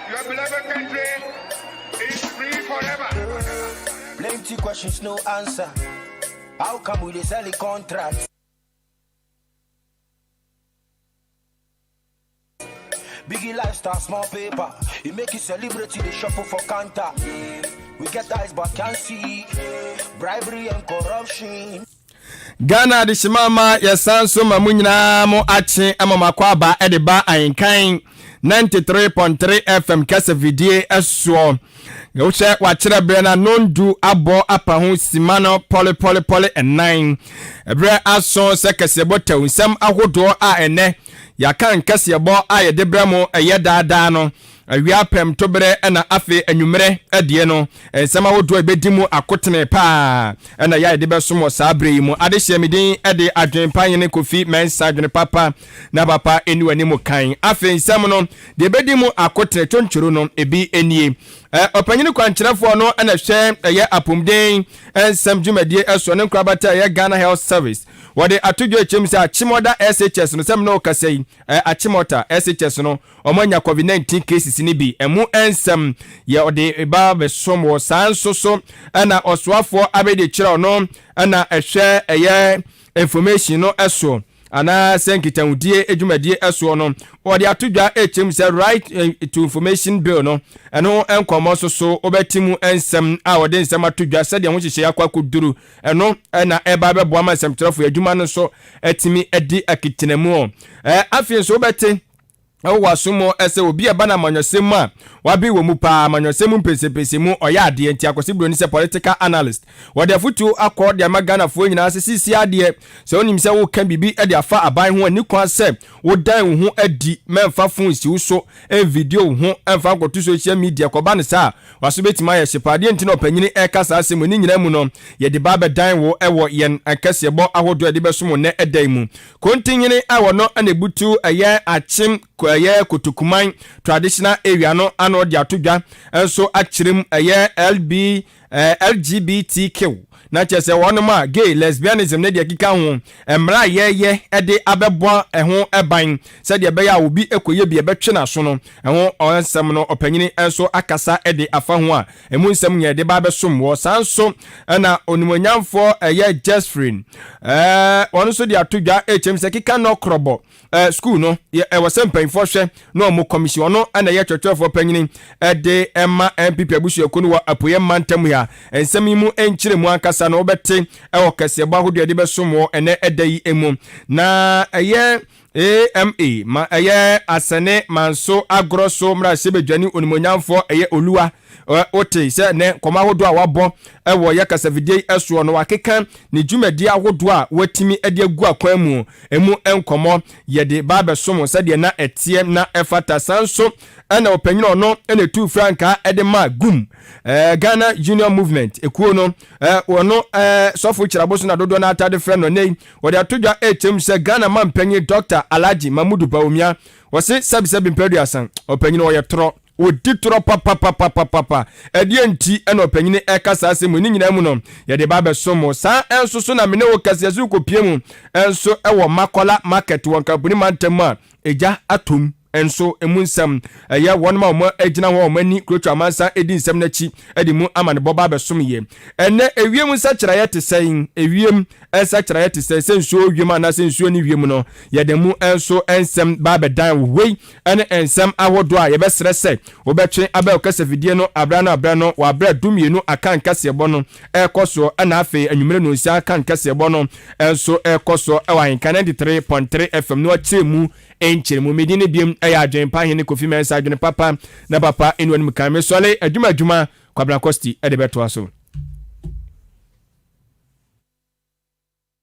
your beloved country is free forever. Plenty questions, no answer. How come we sell the contract? Biggie lifestyle, small paper. You make it celebrity, the shuffle for counter. We get eyes but can't see. Bribery and corruption. Ghana de shimama yesanso mamunyina mo ache amamakwa edeba ayinkan 93.3 FM kasa vidie eso yewche wachira bre na nondu abo apa ho simano pole and ebre aso sekese botaw nsam ahodo a ene yakan kase bo aye debramo eye daadaa no awia pem tobere na afe anwumere adie no nsama wodo ebedimu akotene pa na ya de besomo sabre mu adehye midin de adwenpan ne kofi mensa adwene papa na papa eniwani mu kan afe nsam no de ebedimu akotene tonchuru no ebi enie opanyini kwankyerefo no na hwe eye apomden nsam dwumadie eso ne nkrabata eye Ghana Health Service wode atudwo echemisa achimoda SHS no sem no kasei achimota SHS no omanya COVID-19 cases ni bi emu ensem ye ode ba besom wo sanso so na oswafo abede kira no na ehwe eye information no eso ana senkitawudie edwumadie eso no ode atudwa echemisa right to information bill no eno enkomo so obetimu ensem a ode nsem atudwa sede ho hyehye akwakoduru eno na eba bebo ama semtrafo adwuma no so etimi edi akitenemu afien so obete wasumo ese obi eba na manyosem a wabi wo mu pa manyosem mpesepese mu oya ade enti akosibro ni se political analyst wode futu akọ de magana fo nyina sisi ade se onim se wo kan bibi ede afa aban ho ani kwa se wo dan ho adi memfa fon si wo so video ho emfa gotu social media ko ba ne sa waso betima ye shepade enti na opanyini kasa asem ni nyina mu no ye de ba be dan wo ewo yen akase bo ahodo de beso mu ne edan mu kontinyini awo no anebutu eye achim eye kutukuman traditional area no ano de atodwa enso akyerem eye LGBTQ na chese wonoma gay lesbianism ne de kika ho emra ye ede abebo eho eban se de be ya obi ekoye bi ebetwe na so no eho onsem no opanyini enso akasa ede afa ho a emu nsem ye de ba besom wo sanso na onimonyamfo eye Jeffrey wonu so de atodwa se kika no krobo school no ye wasempanfo hwe no mo commission no na ye twetwefo panyini ede ema MPP abusuaku no wa apoye mantam ya ensem mu enkyire mu akasa no obete ewo kase ba hodo de besomo ene edai emu na eye AMA ma eye asane manso agroso mra sebedwani onimonyamfo eye oluwa ote se ne koma hodo a wabo ewo ye kasa vidie eso no wakeka ne dwumadi ahodo a watimi ede agu akwan mu emu enkomo ye de ba besomo se de na etie na efata sanso ana opanyino no ene tu franka ede ma gum Ghana Union Movement ekuo no wono sofo chiraboso na dodo na atade friend no nei wode atodwa etem se Ghana mampanyi Dr. Alhaji Mamudu Bawumia wose sabisabi mpadu asan opanyino wo ye tro odi tro papa edi enti ena opanyini ekasa asemu ni nyina mu no ye de ba besomo sa enso so na mene wo kase su kopie mu enso ewo Makola market won kabuni mantem a eja atom enso emunsam ya wonma omo agina ho omani krocho amansa edi nsam nachi edi mu amane boba besom ye ene ewiem nsa kyera ye te sen ewiem ensa kyera ye te sen sensuo ewiem ana sensuo ni wiem no ye de mu enso ensam ba bedan wei ene ensam ahodo a ye besrese obetwe abel kasa vidie no abra no wa abra dumienu akan kase ebo no ekoso ana afi anwumere no nsia akan kase ebo no enso ekoso ewa 93.3 FM no achemu enkyere mu medine biem ɛyɛ adwen pa hene Kofi Mensa adwen papa na papa enu anim kan me sɔle adwuma Kwabena Kosti ɛde bɛtoa so